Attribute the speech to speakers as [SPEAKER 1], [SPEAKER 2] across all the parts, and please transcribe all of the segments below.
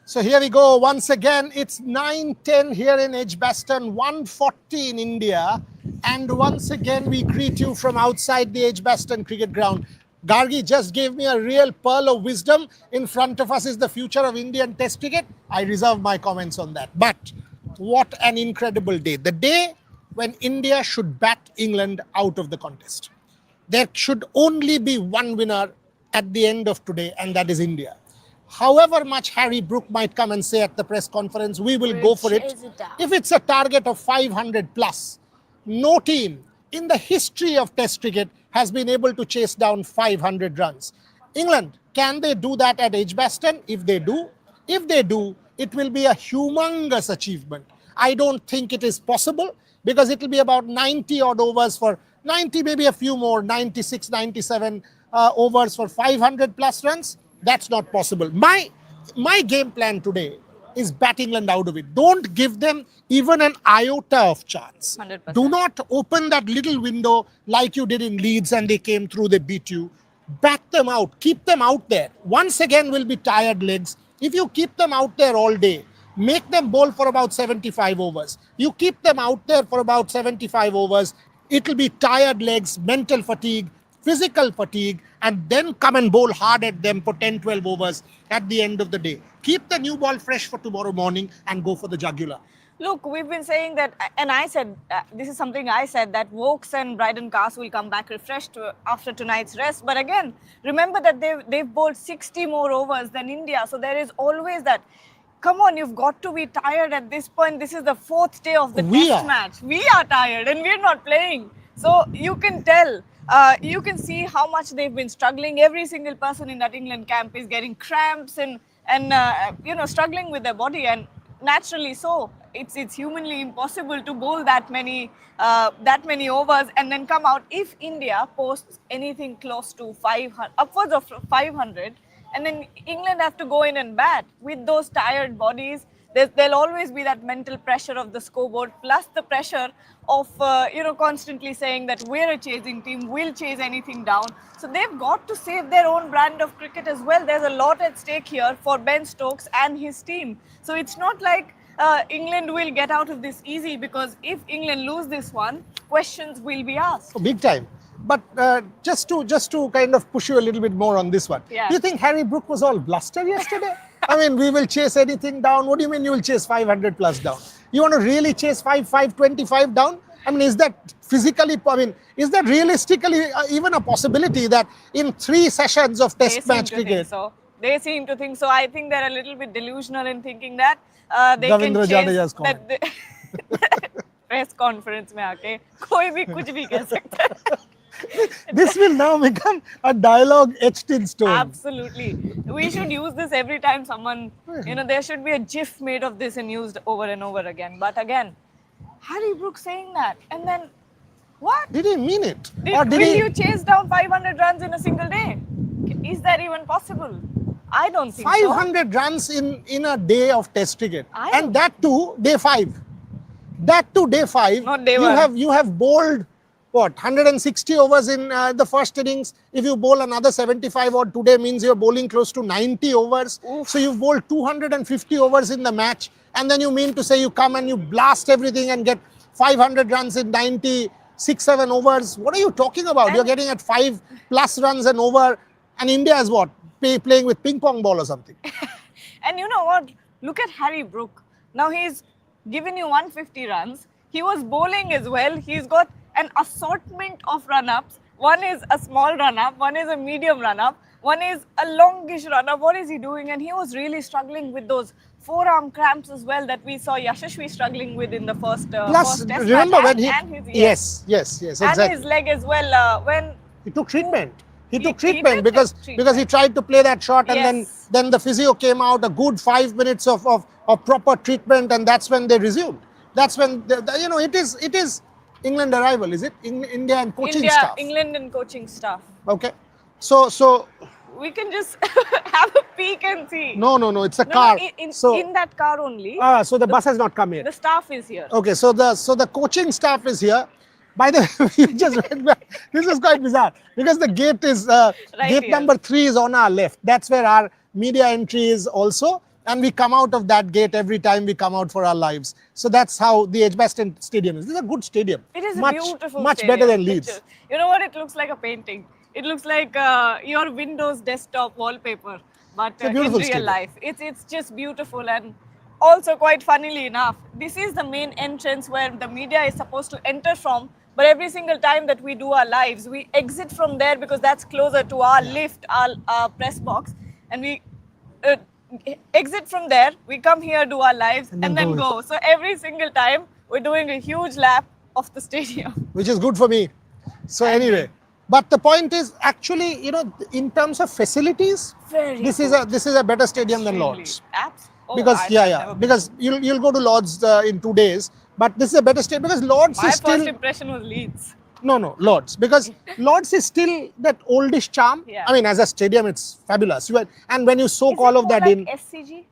[SPEAKER 1] So here we go once again. It's 9:10 here in Edgbaston, 1:40 in India. And once again, we greet you from outside the Edgbaston cricket ground. Gargi just gave me a real pearl of wisdom. In front of us is the future of Indian Test cricket. I reserve my comments on that. But what an incredible day. The day when India should bat England out of the contest. There should only be one winner at the end of today, and that is India. However much Harry Brook might come and say at the press conference, we will go for it. If it's a target of 500 plus, no team in the history of Test cricket has been able to chase down 500 runs. England, can they do that at Edgbaston? If they do, it will be a humongous achievement. I don't think it is possible because it will be about 90 odd overs for 90, maybe a few more, 96, 97 overs for 500 plus runs. That's not possible. My game plan today is bat England out of it. Don't give them even an iota of chance.
[SPEAKER 2] 100%.
[SPEAKER 1] Do not open that little window like you did in Leeds and they came through, they beat you. Bat them out. Keep them out there. Once again will be tired legs. If you keep them out there all day, make them bowl for about 75 overs. You keep them out there for about 75 overs. It will be tired legs, mental fatigue, physical fatigue, and then come and bowl hard at them for 10, 12 overs at the end of the day. Keep the new ball fresh for tomorrow morning and go for the jugular.
[SPEAKER 2] Look, we've been saying that, and I said, this is something I said, that Vokes and Bryden Cast will come back refreshed after tonight's rest. But again, remember that they've bowled 60 more overs than India. So there is always that, come on, you've got to be tired at this point. This is the fourth day of the test match. We are tired and we're not playing. So you can tell. You can see how much they've been struggling. Every single person in that England camp is getting cramps and struggling with their body, and naturally so. It's humanly impossible to bowl that many overs and then come out. If India posts anything close to 500, upwards of 500, and then England have to go in and bat with those tired bodies. There'll always be that mental pressure of the scoreboard, plus the pressure of constantly saying that we're a chasing team, we'll chase anything down. So they've got to save their own brand of cricket as well. There's a lot at stake here for Ben Stokes and his team. So it's not like England will get out of this easy, because if England lose this one, questions will be asked.
[SPEAKER 1] Oh, big time. But just to kind of push you a little bit more on this one,
[SPEAKER 2] yeah.
[SPEAKER 1] Do you think Harry Brook was all bluster yesterday? I mean, we will chase anything down. What do you mean you will chase 500 plus down? You want to really chase 525 down? I mean, is that physically, is that realistically even a possibility that in 3 sessions of test match cricket?
[SPEAKER 2] They seem to think so. I think they're a little bit delusional in thinking that they
[SPEAKER 1] Ravindra
[SPEAKER 2] can chase
[SPEAKER 1] that
[SPEAKER 2] press conference mein aake koi bhi kuch bhi keh sakta hai.
[SPEAKER 1] This will now become a dialogue etched in stone.
[SPEAKER 2] Absolutely. We should use this every time someone, there should be a gif made of this and used over and over again. But again, Harry Brook saying that, and then what?
[SPEAKER 1] Did he mean it?
[SPEAKER 2] Will you chase down 500 runs in a single day? Is that even possible? I don't think
[SPEAKER 1] 500 runs in a day of test cricket. And that too, day 5. That too, day 5.
[SPEAKER 2] Not day 1.
[SPEAKER 1] You have bowled, 160 overs in the first innings. If you bowl another 75 odd today, means you're bowling close to 90 overs. Oof. So you've bowled 250 overs in the match. And then you mean to say you come and you blast everything and get 500 runs in 96, 7 overs. What are you talking about? You're getting at 5 plus runs an over. And India is what? Playing with ping pong ball or something.
[SPEAKER 2] And you know what? Look at Harry Brook. Now he's given you 150 runs. He was bowling as well. He's got an assortment of run-ups. One is a small run-up, one is a medium run-up, one is a longish run-up. What is he doing? And he was really struggling with those forearm cramps as well that we saw Yashasvi struggling with in the first test
[SPEAKER 1] remember
[SPEAKER 2] match.
[SPEAKER 1] When yes, exactly.
[SPEAKER 2] And his leg as well. When
[SPEAKER 1] he took treatment. He took treatment because he tried to play that shot, and then the physio came out, a good 5 minutes of proper treatment, and that's when they resumed. That's when it is England arrival, is it? India and coaching staff.
[SPEAKER 2] England and coaching staff.
[SPEAKER 1] Okay, so
[SPEAKER 2] we can just have a peek and see.
[SPEAKER 1] No, it's a car.
[SPEAKER 2] In that car only.
[SPEAKER 1] So the bus has not come yet.
[SPEAKER 2] The staff is here.
[SPEAKER 1] Okay, so the coaching staff is here. By the way, you just read back. This is quite bizarre because the gate is gate number 3 is on our left. That's where our media entry is also. and we come out of that gate every time we come out for our lives. So that's how the Edgbaston Stadium is. This is a good stadium.
[SPEAKER 2] It is
[SPEAKER 1] much,
[SPEAKER 2] a beautiful
[SPEAKER 1] much
[SPEAKER 2] stadium.
[SPEAKER 1] better than Leeds.
[SPEAKER 2] Pictures. You know what? It looks like a painting. It looks like your Windows desktop wallpaper, but
[SPEAKER 1] It's a
[SPEAKER 2] in
[SPEAKER 1] beautiful
[SPEAKER 2] real
[SPEAKER 1] stadium.
[SPEAKER 2] life, it's just beautiful. And also, quite funnily enough, this is the main entrance where the media is supposed to enter from. But every single time that we do our lives, we exit from there because that's closer to our lift, our press box, and we exit from there. We come here, do our lives, and then go. So every single time, we're doing a huge lap of the stadium.
[SPEAKER 1] Which is good for me. So anyway, but the point is actually, you know, in terms of facilities, this is a better stadium than Lord's. Because because you'll go to Lord's in 2 days, but this is a better stadium because Lord's is still.
[SPEAKER 2] My first impression was Leeds.
[SPEAKER 1] No, Lord's, because Lord's is still that oldish charm.
[SPEAKER 2] Yeah.
[SPEAKER 1] I mean, as a stadium, it's fabulous. And when you soak all of that in.
[SPEAKER 2] SCG?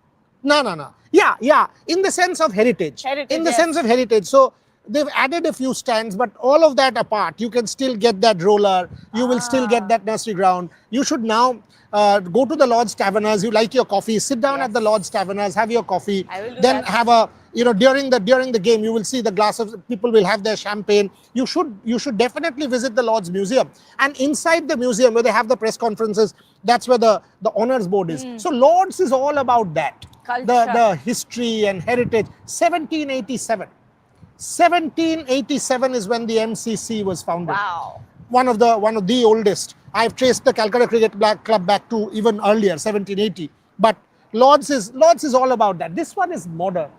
[SPEAKER 1] No. Yeah. In the sense of heritage. In the sense of heritage. So they've added a few stands, but all of that apart, you can still get that roller. You will still get that nursery ground. You should now go to the Lord's Tavernas. You like your coffee, sit down at the Lord's Tavernas, have your coffee.
[SPEAKER 2] I will do
[SPEAKER 1] then
[SPEAKER 2] that.
[SPEAKER 1] have a, you know, during the game, you will see the glass of people will have their champagne. You should definitely visit the Lord's Museum. And inside the museum where they have the press conferences, that's where the honors board is. So Lord's is all about that.
[SPEAKER 2] Culture.
[SPEAKER 1] The history and heritage. 1787. 1787 is when the MCC was founded.
[SPEAKER 2] Wow.
[SPEAKER 1] One of the oldest. I've traced the Calcutta Cricket Club back to even earlier, 1780. But Lord's is all about that. This one is modern.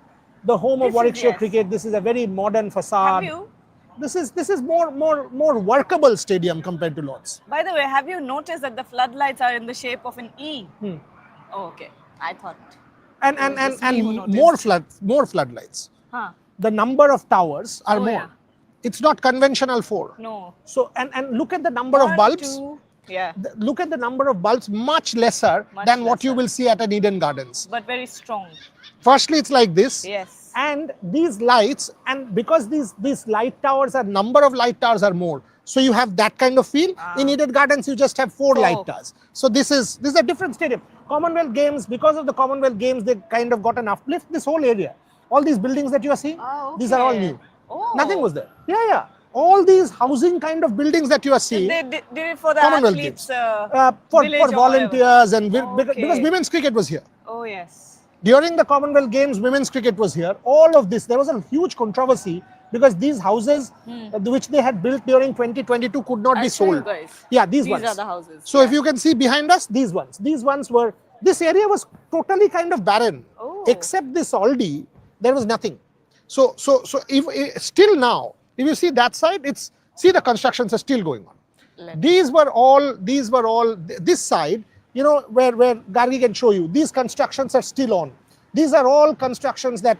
[SPEAKER 1] The home of Warwickshire cricket. This is a very modern facade.
[SPEAKER 2] Have you?
[SPEAKER 1] This is more workable stadium compared to Lord's.
[SPEAKER 2] By the way, have you noticed that the floodlights are in the shape of an E? Oh, okay. I thought.
[SPEAKER 1] And more floodlights.
[SPEAKER 2] Huh.
[SPEAKER 1] The number of towers are more.
[SPEAKER 2] Yeah.
[SPEAKER 1] It's not conventional 4.
[SPEAKER 2] No.
[SPEAKER 1] So and look at the number of bulbs.
[SPEAKER 2] 2, yeah.
[SPEAKER 1] Look at the number of bulbs, much lesser than what you will see at an Eden Gardens.
[SPEAKER 2] But very strong.
[SPEAKER 1] Firstly, it's like this.
[SPEAKER 2] Yes.
[SPEAKER 1] And these lights, and because these light towers are, number of light towers are more. So you have that kind of feel. In Eden Gardens, you just have 4 light towers. So this is a different stadium. Commonwealth Games, because of the Commonwealth Games, they kind of got an uplift. This whole area, all these buildings that you are seeing, these are all new.
[SPEAKER 2] Oh.
[SPEAKER 1] Nothing was there. Yeah. All these housing kind of buildings that you are seeing.
[SPEAKER 2] They did it for the
[SPEAKER 1] Commonwealth
[SPEAKER 2] athletes,
[SPEAKER 1] for volunteers and because women's cricket was here.
[SPEAKER 2] Oh yes.
[SPEAKER 1] During the Commonwealth Games, women's cricket was here. All of this, there was a huge controversy because these houses, which they had built during 2022, could not be sold. Yeah, these ones.
[SPEAKER 2] These are the houses.
[SPEAKER 1] So if you can see behind us, these ones were. This area was totally kind of barren, except this Aldi. There was nothing. So if still now, if you see that side, see the constructions are still going on. These were all this side. You know, where Gargi can show you, these constructions are still on. These are all constructions that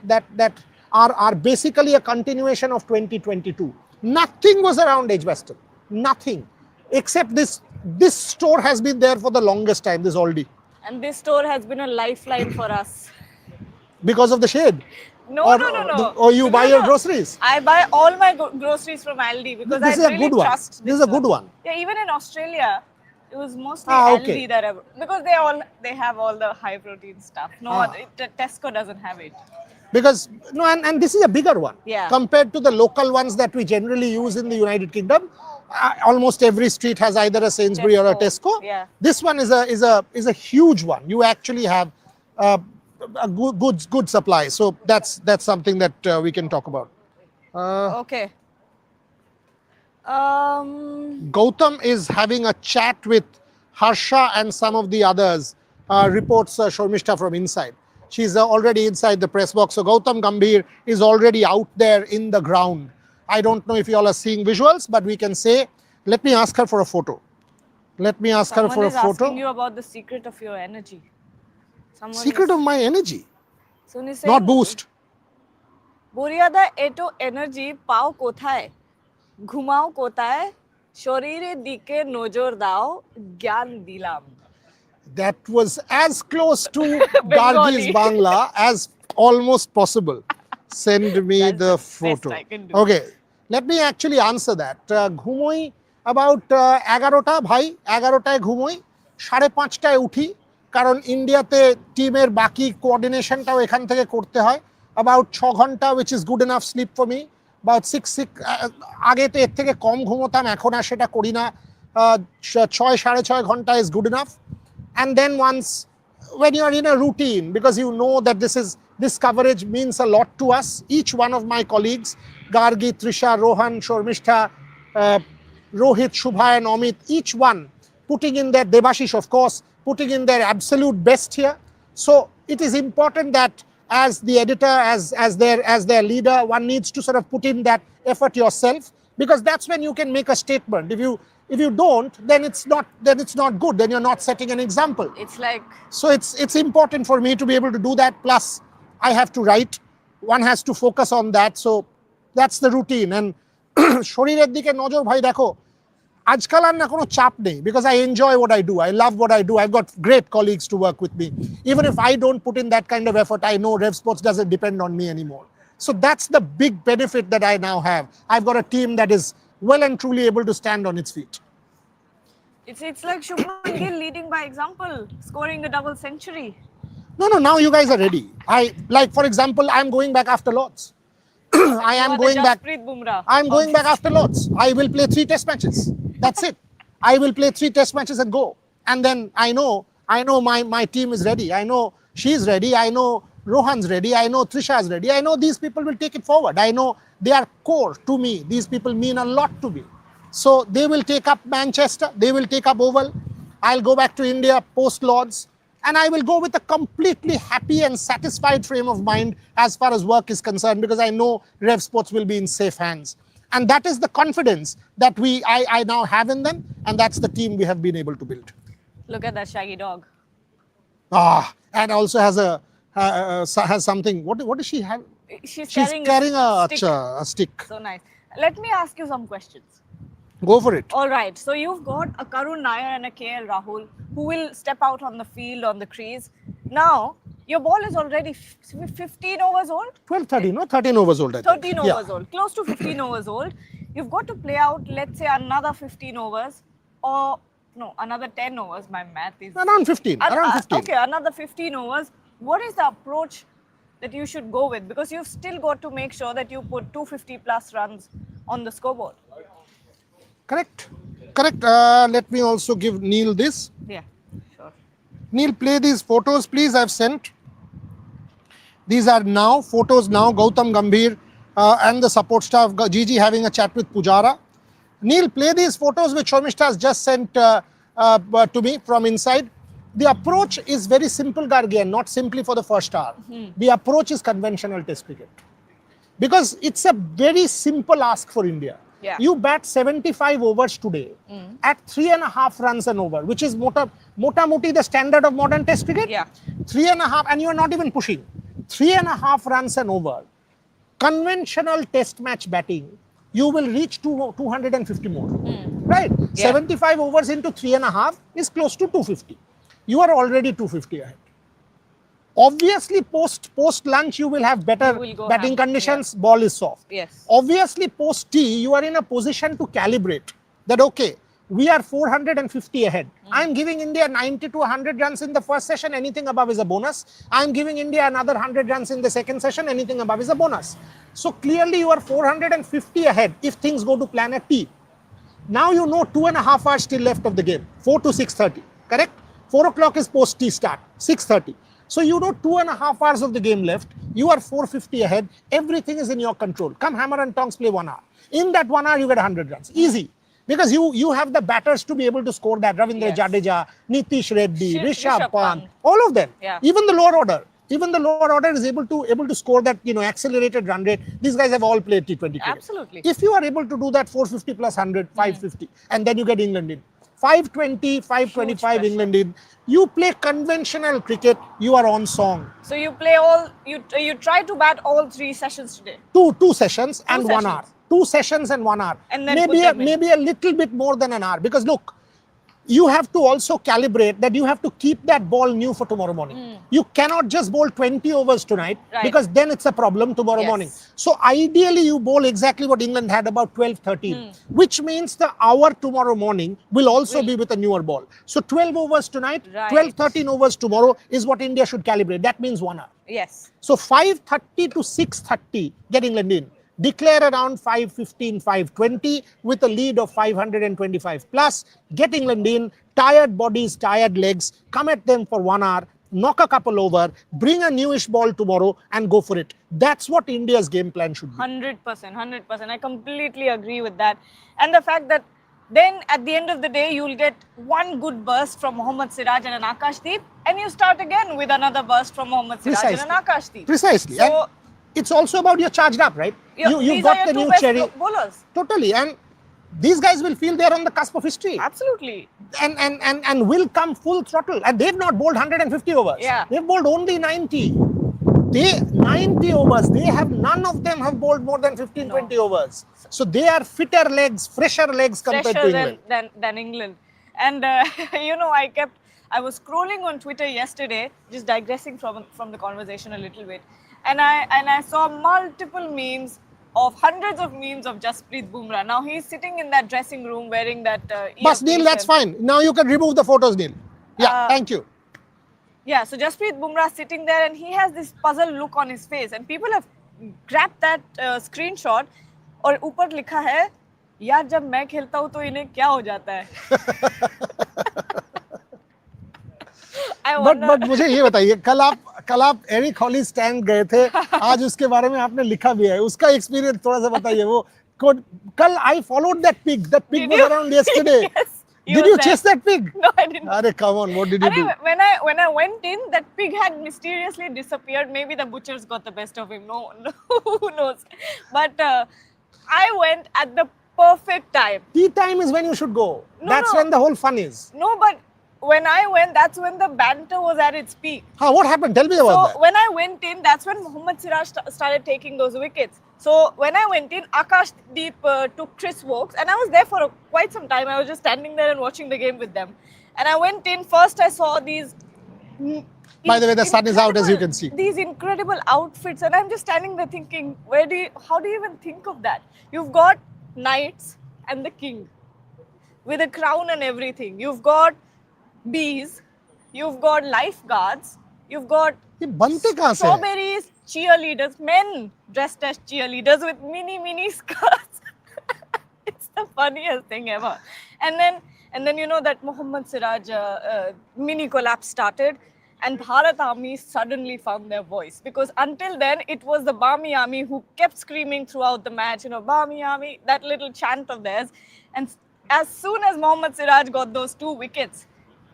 [SPEAKER 1] are basically a continuation of 2022. Nothing was around Edgbaston. Nothing. Except this store has been there for the longest time, this Aldi.
[SPEAKER 2] And this store has been a lifeline for us.
[SPEAKER 1] Because of the shade?
[SPEAKER 2] No.
[SPEAKER 1] Or you buy your groceries?
[SPEAKER 2] I buy all my groceries from Aldi because
[SPEAKER 1] this
[SPEAKER 2] I really trust
[SPEAKER 1] this is a good one.
[SPEAKER 2] Yeah, even in Australia, it was mostly Aldi that because they have all the high protein stuff. Tesco doesn't have it.
[SPEAKER 1] Because and this is a bigger one.
[SPEAKER 2] Yeah.
[SPEAKER 1] Compared to the local ones that we generally use in the United Kingdom. Almost every street has either a Sainsbury or a Tesco.
[SPEAKER 2] Yeah.
[SPEAKER 1] This one is a huge one. You actually have a good supply. So that's something that we can talk about.
[SPEAKER 2] Okay.
[SPEAKER 1] Gautam is having a chat with Harsha and some of the others, reports Shormishta from inside. She's already inside the press box. So Gautam Gambhir is already out there in the ground. I don't know if you all are seeing visuals, but we can say, let me ask her for a photo.
[SPEAKER 2] Someone is asking you about the secret of your energy.
[SPEAKER 1] Secret of my energy?
[SPEAKER 2] Saying,
[SPEAKER 1] not boost.
[SPEAKER 2] Buriada eto energy pao kothaye. Ghumao kothaye. Shorire dike nojor dao. Gyan dilam.
[SPEAKER 1] That was as close to Gargi's Bangla as almost possible. Send me the photo. Okay, let me actually answer that. Ghumoi about 11টা bhai, 11টায় ঘুমোই, 5:30টায় উঠি, কারণ ইন্ডিয়াতে টিমের বাকি কোঅর্ডিনেশনটাও এখান থেকে করতে হয়। about 6 ঘন্টা which is good enough sleep for me. about 6 আগে তো এর থেকে কম ঘুমোতাম, এখন আর সেটা করি না। 6-6.5 ঘন্টা is good enough. And then once when you are in a routine, because you know that this coverage means a lot to us, each one of my colleagues, Gargi, Trisha, Rohan, Shormishtha, Rohit, Shubha and Amit, each one putting in their, Debashish of course, putting in their absolute best here. So it is important that as the editor, as their leader, one needs to sort of put in that effort yourself, because that's when you can make a statement. If you don't, then it's not good, then you're not setting an example.
[SPEAKER 2] It's like,
[SPEAKER 1] so it's important for me to be able to do that. Plus I have to write, one has to focus on that. So that's the routine. And শরীরের দিকে নজর ভাই দেখো, আজকাল আর না কোনো চাপ নেই, because I enjoy what I do, I love what I do, I've got great colleagues to work with me. Even if I don't put in that kind of effort, I know Rev Sports doesn't depend on me anymore. So that's the big benefit that I now have. I've got a team that is well and truly able to stand on its feet.
[SPEAKER 2] it's like Shubman Gill leading by example, scoring a double century.
[SPEAKER 1] No, now you guys are ready. Like for example, I'm going back after Lords. I am going back. I'm going back after Lords. I will play 3 test matches. That's it. I will play 3 test matches and go. And then I know my team is ready. I know she's ready. I know Rohan's ready. I know Trisha's ready. I know these people will take it forward. I know they are core to me. These people mean a lot to me. So they will take up Manchester. They will take up Oval. I'll go back to India post Lords. And I will go with a completely happy and satisfied frame of mind as far as work is concerned, because I know Rev Sports will be in safe hands. And that is the confidence that I now have in them, and that's the team we have been able to build.
[SPEAKER 2] Look at that shaggy dog.
[SPEAKER 1] And also has something. What does she have?
[SPEAKER 2] She's
[SPEAKER 1] carrying a stick.
[SPEAKER 2] So nice. Let me ask you some questions.
[SPEAKER 1] Go for it.
[SPEAKER 2] All right. So you've got a Karun Nair and a KL Rahul who will step out on the field, on the crease. Now, your ball is already 15 overs old?
[SPEAKER 1] 12, 13, no? 13 overs old, I think.
[SPEAKER 2] 13 overs old. Close to 15 overs old. You've got to play out, let's say, another 15 overs or, no, another 10 overs. My math is...
[SPEAKER 1] Around 15. Around 15.
[SPEAKER 2] Okay, another 15 overs. What is the approach that you should go with? Because you've still got to make sure that you put 250 plus runs on the scoreboard.
[SPEAKER 1] Correct. Let me also give Neil this.
[SPEAKER 2] Yeah, sure.
[SPEAKER 1] Neil, play these photos, please. I've sent. These are now photos now. Gautam Gambhir and the support staff, Gigi having a chat with Pujara. Neil, play these photos which Shormishta has just sent to me from inside. The approach is very simple, Gargi, and not simply for the first hour. The approach is conventional test cricket. Because it's a very simple ask for India.
[SPEAKER 2] Yeah.
[SPEAKER 1] You bat 75 overs today at 3.5 runs an over, which is mota moti the standard of modern test cricket.
[SPEAKER 2] Yeah.
[SPEAKER 1] 3.5, and you are not even pushing. 3.5 runs an over. Conventional test match batting, you will reach 250 more. Right?
[SPEAKER 2] Yeah.
[SPEAKER 1] 75 overs into 3.5 is close to 250. You are already 250 ahead. Obviously, post lunch, you will have better batting conditions. Yeah. Ball is soft.
[SPEAKER 2] Yes.
[SPEAKER 1] Obviously, post tea, you are in a position to calibrate that, okay, we are 450 ahead. I'm giving India 90 to 100 runs in the first session. Anything above is a bonus. I'm giving India another 100 runs in the second session. Anything above is a bonus. So clearly, you are 450 ahead if things go to plan at tea. Now you know 2.5 hours still left of the game. 4 to 6:30. Correct? 4 o'clock is post tea start. 6:30. So you know 2.5 hours of the game left. You are 450 ahead. Everything is in your control. Come hammer and tongs, play 1 hour. In that 1 hour, you get 100 runs. Easy. Because you have the batters to be able to score that. Ravindra Jadeja, Nitish Reddy, Rishabh Pant, all of them.
[SPEAKER 2] Yeah.
[SPEAKER 1] Even the lower order. Even the lower order is able to score that, accelerated run rate. These guys have all played T20 cricket.
[SPEAKER 2] Absolutely.
[SPEAKER 1] If you are able to do that 450 plus 100, 550, and then you get England in. 520, 525 England in. You play conventional cricket, you are on song.
[SPEAKER 2] So you play you try to bat all 3 sessions today?
[SPEAKER 1] Two sessions and 1 hour. 2 sessions and 1 hour.
[SPEAKER 2] And then
[SPEAKER 1] maybe a little bit more than an hour. Because look, you have to also calibrate that you have to keep that ball new for tomorrow morning. You cannot just bowl 20 overs tonight because then it's a problem tomorrow morning. So ideally you bowl exactly what England had, about 12, 13, which means the hour tomorrow morning will also be with a newer ball. So 12 overs tonight, 12, 13 overs tomorrow is what India should calibrate. That means 1 hour.
[SPEAKER 2] Yes.
[SPEAKER 1] So 5:30 to 6:30, get England in. Declare around 5:15, 5:20 with a lead of 525 plus. Get England in, tired bodies, tired legs, come at them for 1 hour, knock a couple over, bring a newish ball tomorrow and go for it. That's what India's game plan should be.
[SPEAKER 2] 100%, 100%. I completely agree with that. And the fact that then at the end of the day, you'll get one good burst from Mohammed Siraj and an Akashdeep, and you start again with another burst from Mohammed Siraj and an Akashdeep.
[SPEAKER 1] Precisely.
[SPEAKER 2] So,
[SPEAKER 1] and it's also about you're charged up, right? You've got the new cherry.
[SPEAKER 2] Bowlers.
[SPEAKER 1] Totally. And these guys will feel they're on the cusp of history.
[SPEAKER 2] Absolutely.
[SPEAKER 1] And will come full throttle. And they've not bowled 150 overs.
[SPEAKER 2] Yeah.
[SPEAKER 1] They've bowled only 90. 90 overs. None of them have bowled more than 15, 20 overs. So they are fitter legs, fresher legs compared to England.
[SPEAKER 2] Than England. And I was scrolling on Twitter yesterday, just digressing from the conversation a little bit. And I saw multiple memes of hundreds of memes of Jasprit Bumrah. Now he's sitting in that dressing room wearing that
[SPEAKER 1] Bas, Neil, that's fine. Now you can remove the photos, Neil. Yeah, thank you.
[SPEAKER 2] Yeah, so Jasprit Bumrah sitting there and he has this puzzled look on his face, and people have grabbed that screenshot और ऊपर लिखा है, यार जब मैं खेलता हूँ तो इन्हें क्या हो जाता है?
[SPEAKER 1] But मुझे ये बताइए, कल आप एरिक हॉली स्टैंड गए थे, आज उसके बारे में आपने लिखा भी है, उसका एक्सपीरियंस थोड़ा सा बताइए. वो कल I followed that pig was around yesterday.
[SPEAKER 2] Yes,
[SPEAKER 1] did you chase that pig?
[SPEAKER 2] No, I didn't.
[SPEAKER 1] Arey, come on, what did you do?
[SPEAKER 2] When I went in, that pig had mysteriously disappeared. Maybe the butchers got the best of him. No, who knows? But I went at the perfect time.
[SPEAKER 1] Tea time is when you should go. That's when the whole fun is.
[SPEAKER 2] No, but when I went, that's when the banter was at its peak.
[SPEAKER 1] What happened? Tell me about that.
[SPEAKER 2] So when I went in, that's when Mohammed Siraj started taking those wickets. So when I went in, Akashdeep took Chris Wokes, and I was there for quite some time. I was just standing there and watching the game with them. And I went in, first I saw these...
[SPEAKER 1] By the way, the sun is out, as you can see.
[SPEAKER 2] These incredible outfits, and I'm just standing there thinking, how do you even think of that? You've got knights and the king with a crown and everything. You've got bees, you've got lifeguards, you've got strawberries, cheerleaders, men dressed as cheerleaders with mini skirts. It's the funniest thing ever. And then you know that Mohammed Siraj mini collapse started, and Bharat Army suddenly found their voice, because until then it was the Barmy Army who kept screaming throughout the match, Barmy Army, that little chant of theirs. And as soon as Mohammed Siraj got those 2 wickets,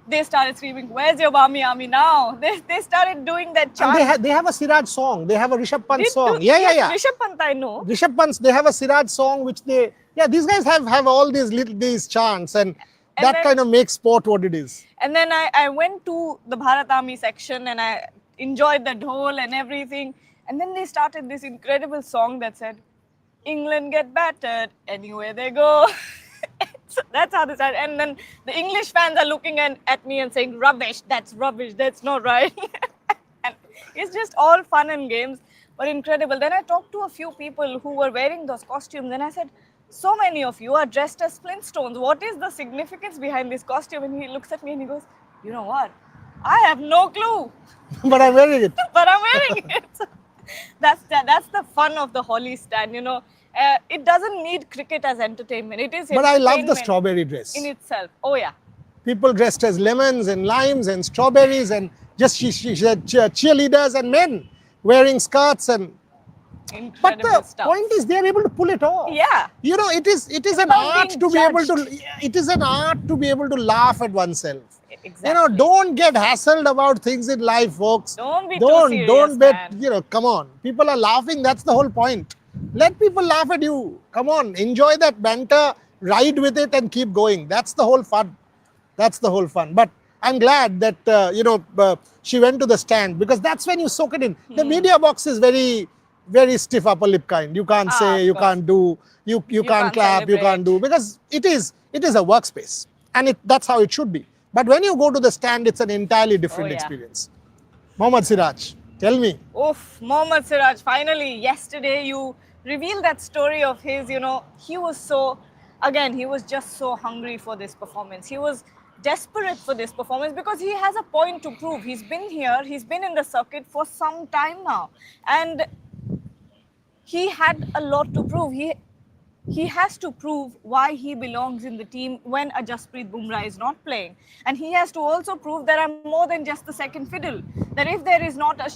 [SPEAKER 2] they started screaming, "Where's your Barmy Army now?" They started doing that chant.
[SPEAKER 1] And they have a Siraj song. They have a Rishabh Pant song. Yeah.
[SPEAKER 2] Rishabh Pant, I know.
[SPEAKER 1] Rishabh Pant, they have a Siraj song which these guys have all these chants, and that kind of makes sport what it is.
[SPEAKER 2] And then I went to the Bharat Army section and I enjoyed the dhol and everything. And then they started this incredible song that said, "England get battered anywhere they go." So that's how they started. And then the English fans are looking at me and saying, "Rubbish, that's not right." And it's just all fun and games, but incredible. Then I talked to a few people who were wearing those costumes, and I said, "So many of you are dressed as Flintstones. What is the significance behind this costume?" And he looks at me and he goes, "You know what? I have no clue."
[SPEAKER 1] But I'm wearing it.
[SPEAKER 2] But I'm wearing it. So that's the fun of the Holly stand, It doesn't need cricket as entertainment. It is.
[SPEAKER 1] But I love the strawberry dress
[SPEAKER 2] in itself. Oh yeah.
[SPEAKER 1] People dressed as lemons and limes and strawberries, and just she said cheerleaders and men wearing skirts and.
[SPEAKER 2] Incredible
[SPEAKER 1] but the
[SPEAKER 2] stuff.
[SPEAKER 1] point is, they are able to pull it off.
[SPEAKER 2] Yeah.
[SPEAKER 1] It is an art to be able to. It is an art to be able to laugh at oneself.
[SPEAKER 2] Exactly.
[SPEAKER 1] Don't get hassled about things in life, folks.
[SPEAKER 2] Don't be too serious,
[SPEAKER 1] man. Come on. People are laughing. That's the whole point. Let people laugh at you. Come on. Enjoy that banter. Ride with it and keep going. That's the whole fun. That's the whole fun. But I'm glad that, she went to the stand, because that's when you soak it in. The media box is very, very stiff upper lip kind. You can't say, you can't do, you can't clap, you can't do, because it is a workspace. and that's how it should be. But when you go to the stand, it's an entirely different experience. Mohammed Siraj, tell me.
[SPEAKER 2] Oof, Mohammed Siraj, finally, yesterday you revealed that story of his, he was so, again, he was just so hungry for this performance. He was desperate for this performance because he has a point to prove. He's been here, he's been in the circuit for some time now. And he had a lot to prove. He has to prove why he belongs in the team when a Jasprit Bumrah is not playing. And he has to also prove that I'm more than just the second fiddle. That if there is not a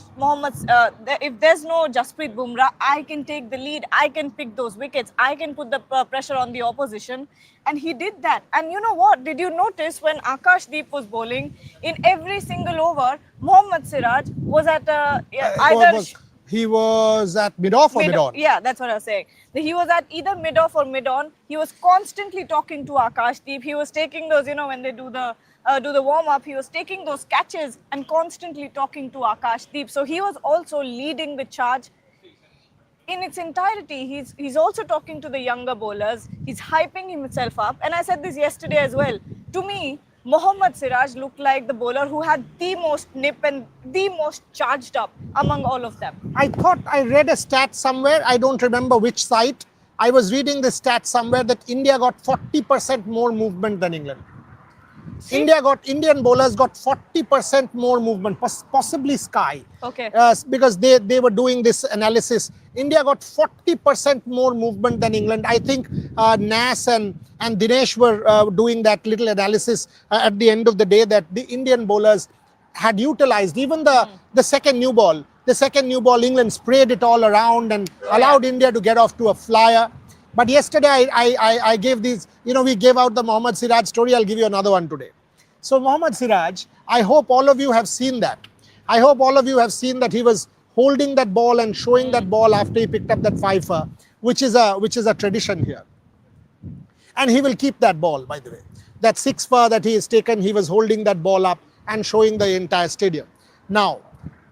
[SPEAKER 2] if there's no Jasprit Bumrah, I can take the lead, I can pick those wickets, I can put the pressure on the opposition. And he did that. And you know what? Did you notice when Akashdeep was bowling, in every single over, Mohammed Siraj was at either...
[SPEAKER 1] He was at mid-off or mid-on?
[SPEAKER 2] Yeah, that's what I was saying. He was at either mid-off or mid-on. He was constantly talking to Akashdeep. He was taking those, when they do the warm-up, he was taking those catches and constantly talking to Akashdeep. So he was also leading the charge in its entirety. He's also talking to the younger bowlers. He's hyping himself up. And I said this yesterday as well. To me, Mohammed Siraj looked like the bowler who had the most nip and the most charged up among all of them.
[SPEAKER 1] I thought I read a stat somewhere, I don't remember which site. I was reading this stat somewhere that India got 40% more movement than England. Indian bowlers got 40% more movement, possibly Sky.
[SPEAKER 2] Okay.
[SPEAKER 1] Because they were doing this analysis. India got 40% more movement than England. I think Nas and Dinesh were doing that little analysis at the end of the day, that the Indian bowlers had utilized even the second new ball. The second new ball, England sprayed it all around and allowed India to get off to a flyer. But yesterday I gave these, we gave out the Mohammed Siraj story. I'll give you another one today. So Mohammed Siraj, I hope all of you have seen that. I hope all of you have seen that he was holding that ball and showing that ball after he picked up that fifer, which is a tradition here. And he will keep that ball, by the way. That 6-for that he has taken, he was holding that ball up and showing the entire stadium. Now,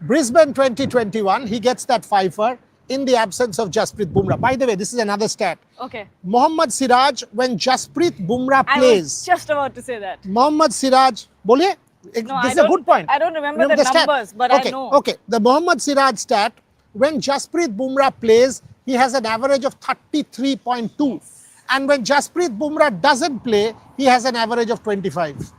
[SPEAKER 1] Brisbane 2021, he gets that fifer in the absence of Jasprit Bumrah. By the way, this is another stat.
[SPEAKER 2] Okay.
[SPEAKER 1] Mohammed Siraj, when Jasprit Bumrah plays...
[SPEAKER 2] I was just about to say that.
[SPEAKER 1] Mohammed Siraj... Boliye?
[SPEAKER 2] No,
[SPEAKER 1] this is a good point.
[SPEAKER 2] I don't remember the numbers, but
[SPEAKER 1] okay,
[SPEAKER 2] I know.
[SPEAKER 1] Okay, the Mohammed Siraj stat, when Jasprit Bumrah plays, he has an average of 33.2. And when Jasprit Bumrah doesn't play, he has an average of 25.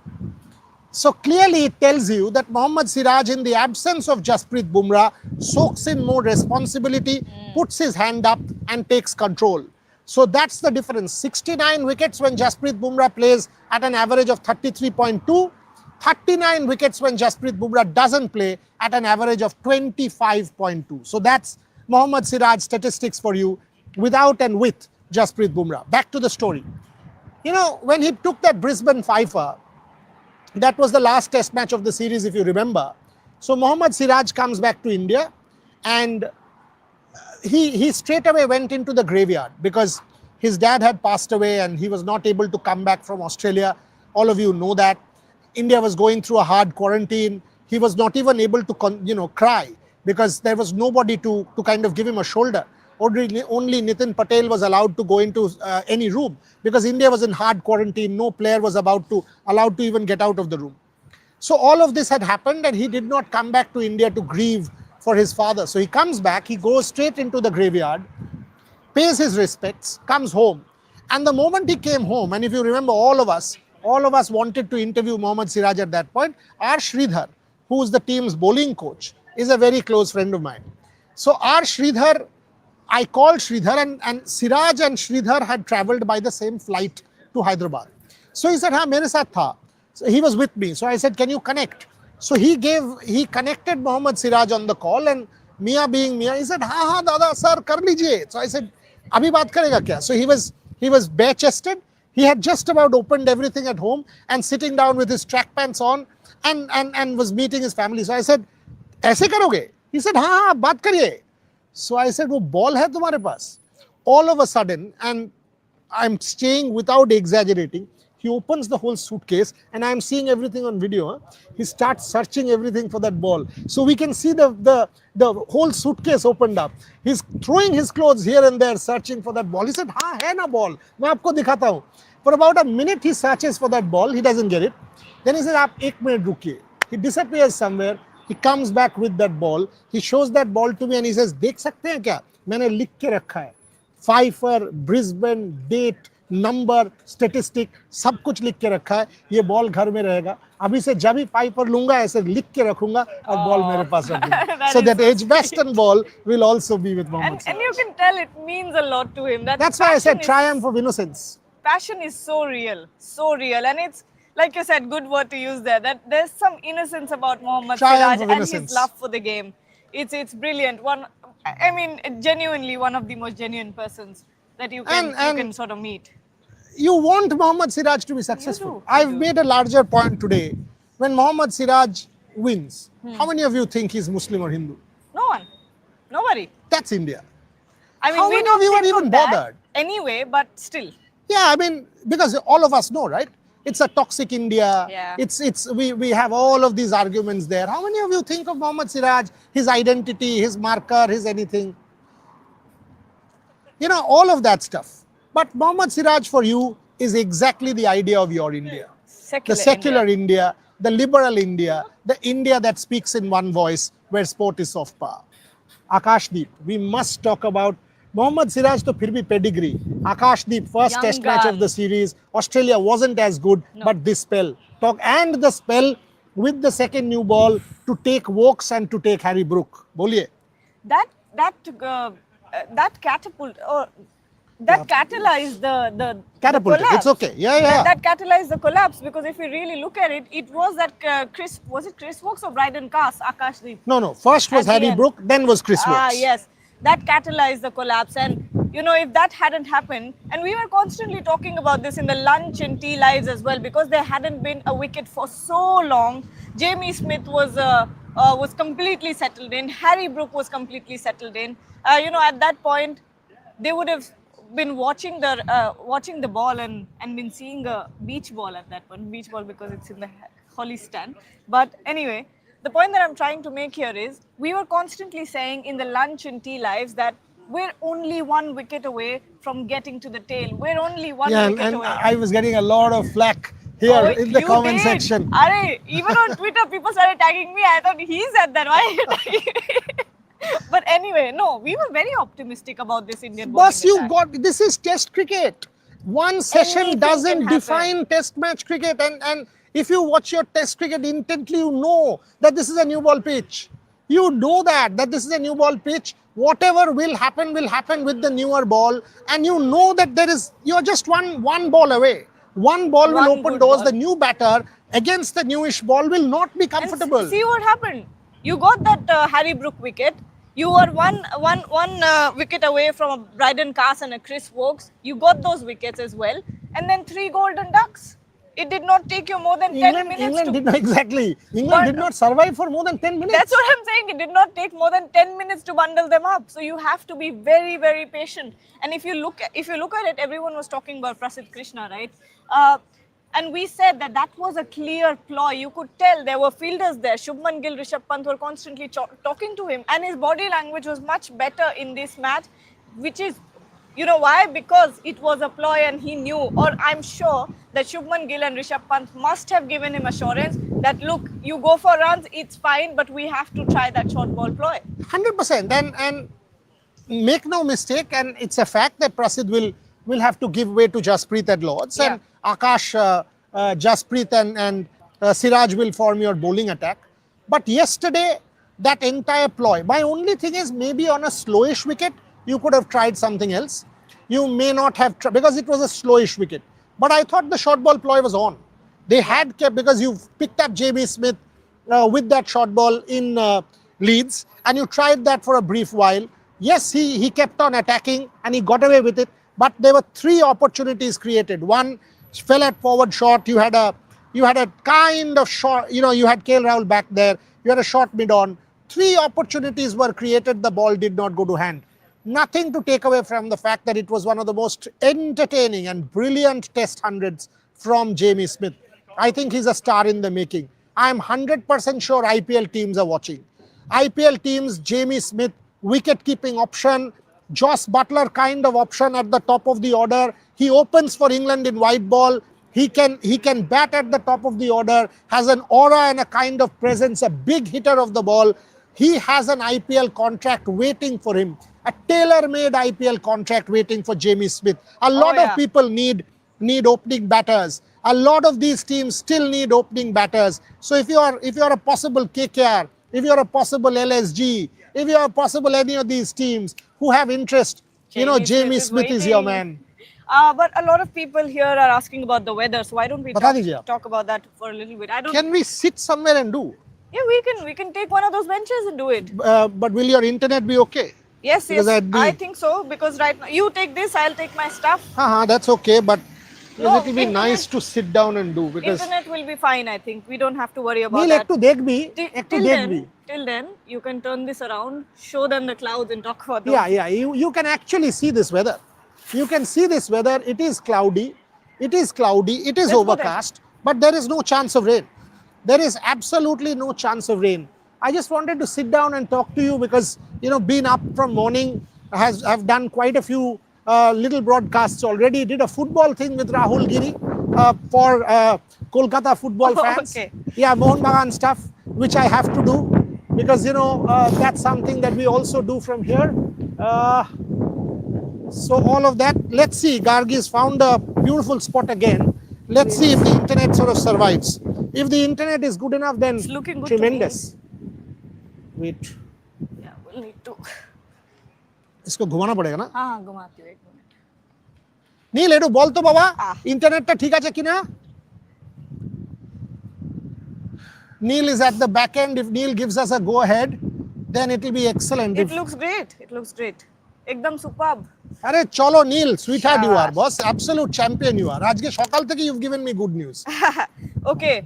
[SPEAKER 1] So clearly it tells you that Mohammed Siraj, in the absence of Jasprit Bumrah, soaks in more responsibility, puts his hand up and takes control. So that's the difference. 69 wickets when Jasprit Bumrah plays at an average of 33.2. 39 wickets when Jasprit Bumrah doesn't play at an average of 25.2. So that's Mohammed Siraj statistics for you, without and with Jasprit Bumrah. Back to the story. When he took that Brisbane fifer, that was the last test match of the series, if you remember. So Mohammed Siraj comes back to India, and he straight away went into the graveyard because his dad had passed away and he was not able to come back from Australia. All of you know that. India was going through a hard quarantine. He was not even able to, cry because there was nobody to kind of give him a shoulder. Only Nitin Patel was allowed to go into any room because India was in hard quarantine. No player was allowed to even get out of the room. So all of this had happened and he did not come back to India to grieve for his father. So he comes back, he goes straight into the graveyard, pays his respects, comes home. And the moment he came home, and if you remember, all of us wanted to interview Mohammed Siraj at that point. R. Sridhar, who is the team's bowling coach, is a very close friend of mine. So R. Sridhar, I called Sridhar, and Siraj and Sridhar had travelled by the same flight to Hyderabad. So he said, "Haan, mere saath tha." So he was with me. So I said, "Can you connect?" So he connected Mohammed Siraj on the call, and Mia being Mia, he said, "Ha dada, sir, kar lijiye." So I said, "Abhi baat karega kya?" So he was bare-chested. He had just about opened everything at home and sitting down with his track pants on and was meeting his family. So I said, "Aise karoge?" He said, "Ha, baat kariye." So I said, "Wo ball hai tumhare paas?" All of a sudden, and I'm saying without exaggerating, he opens the whole suitcase, and I'm seeing everything on video. He starts searching everything for that ball. So we can see the whole suitcase opened up. He's throwing his clothes here and there, searching for that ball. He said, "हाँ है ना ball, मैं आपको दिखाता हूँ." For about a minute, he searches for that ball. He doesn't get it. Then he says, "Aap ek minute rukiye." He disappears somewhere. He comes back with that ball. He shows that ball to me and he says, "देख सकते हैं क्या? मैंने लिख के रखा है. Pfeiffer, Brisbane, date, number, statistic सब कुछ लिख के रखा है. ये बॉल घर में रहेगा. अभी से जब भी पाइपर लूंगा ऐसे लिख के रखूंगा और बॉल मेरे पास रखूंगा. So that Edgbaston ball will also be with Mohammed Siraj.
[SPEAKER 2] And you can tell it means a lot to him.
[SPEAKER 1] That's why I said triumph of innocence.
[SPEAKER 2] Passion is so real, and it's like you said, good word to use there. That there's some innocence about Mohammed Siraj and his love for the game. It's brilliant. I mean, genuinely one of the most genuine persons that you can sort of meet.
[SPEAKER 1] You want Mohammed Siraj to be successful. I've made a larger point today. When Mohammed Siraj wins, how many of you think he's Muslim or Hindu?
[SPEAKER 2] No one. Nobody.
[SPEAKER 1] That's India.
[SPEAKER 2] I mean,
[SPEAKER 1] how
[SPEAKER 2] we
[SPEAKER 1] many
[SPEAKER 2] don't
[SPEAKER 1] of you are
[SPEAKER 2] think
[SPEAKER 1] even
[SPEAKER 2] of that
[SPEAKER 1] bothered?
[SPEAKER 2] Anyway, but still.
[SPEAKER 1] Yeah, I mean, because all of us know, right? It's a toxic India.
[SPEAKER 2] Yeah.
[SPEAKER 1] We have all of these arguments there. How many of you think of Mohammed Siraj, his identity, his marker, his anything? You know, all of that stuff. But Mohammed Siraj for you is exactly the idea of your India. The secular India, the liberal India, the India that speaks in one voice where sport is soft power. Akashdeep, we must talk about Mohammed Siraj to phir bhi pedigree. Akashdeep, first
[SPEAKER 2] Young
[SPEAKER 1] test match of the series. Australia wasn't as good, but this spell. And the spell with the second new ball to take Wokes and to take Harry Brook. Boliye.
[SPEAKER 2] That catapult or that catalyzed the
[SPEAKER 1] catapult.
[SPEAKER 2] Collapse.
[SPEAKER 1] It's okay. Yeah.
[SPEAKER 2] That catalyzed the collapse because if you really look at it, it was that Chris Wokes or Bryden Cass, Akashdeep?
[SPEAKER 1] No. First was Harry Brook, then was Chris Wokes.
[SPEAKER 2] Ah, yes. That catalyzed the collapse. And, you know, if that hadn't happened, and we were constantly talking about this in the lunch and tea lives as well, because there hadn't been a wicket for so long. Jamie Smith was completely settled in. Harry Brook was completely settled in. You know, at that point, they would have been watching the ball and been seeing a beach ball at that point. Beach ball because it's in the Holly stand. But anyway, the point that I'm trying to make here is we were constantly saying in the lunch and tea lives that we're only one wicket away from getting to the tail. We're only one wicket away.
[SPEAKER 1] I was getting a lot of flack here in the comment section.
[SPEAKER 2] Even on Twitter, people started tagging me. I thought he said that. Why are you tagging me? But anyway, no, we were very optimistic about this Indian bowling attack.
[SPEAKER 1] This is test cricket. One session
[SPEAKER 2] Anything
[SPEAKER 1] doesn't define test match cricket. And if you watch your test cricket intently, you know that this is a new ball pitch. You know that this is a new ball pitch. Whatever will happen with the newer ball. And you know that you're just one ball away. One ball will open doors. The new batter against the newish ball will not be comfortable.
[SPEAKER 2] And see what happened. You got that Harry Brook wicket. You were one wicket away from a Bryden Cass and a Chris Wokes. You got those wickets as well. And then 3 golden ducks. It did not take you more than 10 minutes.
[SPEAKER 1] England did not survive for more than 10 minutes.
[SPEAKER 2] That's what I'm saying. It did not take more than 10 minutes to bundle them up. So you have to be very, very patient. And if you look at it, everyone was talking about Prasidh Krishna, right? And we said that was a clear ploy. You could tell there were fielders there. Shubman Gill, Rishabh Pant were constantly talking to him. And his body language was much better in this match, which is, you know why? Because it was a ploy and he knew, or I'm sure that Shubman Gill and Rishabh Pant must have given him assurance that, look, you go for runs, it's fine, but we have to try that short ball ploy. 100%.
[SPEAKER 1] And make no mistake, and it's a fact that Prasidh will have to give way to Jasprit at Lords.
[SPEAKER 2] Yeah.
[SPEAKER 1] And Akash, Jasprit and Siraj will form your bowling attack. But yesterday, that entire ploy, my only thing is maybe on a slowish wicket, you could have tried something else. You may not have, because it was a slowish wicket. But I thought the short ball ploy was on. They had kept, because you picked up Jamie Smith with that short ball in Leeds, and you tried that for a brief while. Yes, he kept on attacking and he got away with it. But there were 3 opportunities created. One fell at forward shot. You had a kind of shot. You know, you had KL Rahul back there. You had a shot mid on. 3 opportunities were created. The ball did not go to hand. Nothing to take away from the fact that it was one of the most entertaining and brilliant test hundreds from Jamie Smith. I think he's a star in the making. I'm 100% sure IPL teams are watching. IPL teams, Jamie Smith, wicket-keeping option, Joss Butler kind of option at the top of the order. He opens for England in white ball. He can bat at the top of the order, has an aura and a kind of presence, a big hitter of the ball. He has an IPL contract waiting for him, a tailor-made IPL contract waiting for Jamie Smith. A lot of people need opening batters. A lot of these teams still need opening batters. So if you are a possible KKR, if you are a possible LSG, if you are possible any of these teams who have interest, Jamie Smith is your man.
[SPEAKER 2] But a lot of people here are asking about the weather, so why don't we talk about that for a little bit?
[SPEAKER 1] Can we sit somewhere and do?
[SPEAKER 2] Yeah, we can take one of those benches and do it.
[SPEAKER 1] But will your internet be okay?
[SPEAKER 2] Yes, I think so, because right now, you take this, I'll take my stuff.
[SPEAKER 1] That's okay, but it will be nice to sit down and do. Because
[SPEAKER 2] internet will be fine, I think. We don't have to worry about that. Till then, you can turn this around, show them the clouds and talk about them.
[SPEAKER 1] Yeah. You can actually see this weather. You can see this weather. It is cloudy. It is overcast, but there is no chance of rain. There is absolutely no chance of rain. I just wanted to sit down and talk to you because, been up from morning, have done quite a few little broadcasts already. Did a football thing with Rahul Giri for Kolkata football fans.
[SPEAKER 2] Okay.
[SPEAKER 1] Yeah, Mohan Bagan stuff, which I have to do because, that's something that we also do from here. So all of that, let's see. Gargi's found a beautiful spot again. Let's see if the internet sort of survives. If the internet is good enough, then
[SPEAKER 2] it's looking good
[SPEAKER 1] tremendous.
[SPEAKER 2] To me.
[SPEAKER 1] Wait.
[SPEAKER 2] Yeah, we'll need to.
[SPEAKER 1] इसको घुमाना पड़ेगा ना?
[SPEAKER 2] हाँ, घुमाती हूँ एक minute.
[SPEAKER 1] नील edu बोल तो बाबा. इंटरनेट टा ठीक है कि ना? Neil is at the back end. If Neil gives us a go ahead, then it will be excellent.
[SPEAKER 2] It looks great. It looks great. Ekdam superb.
[SPEAKER 1] Arey cholo Neil, sweetheart you are, boss. Absolute champion you are. Ajke shokal theki you've given me good news.
[SPEAKER 2] Okay.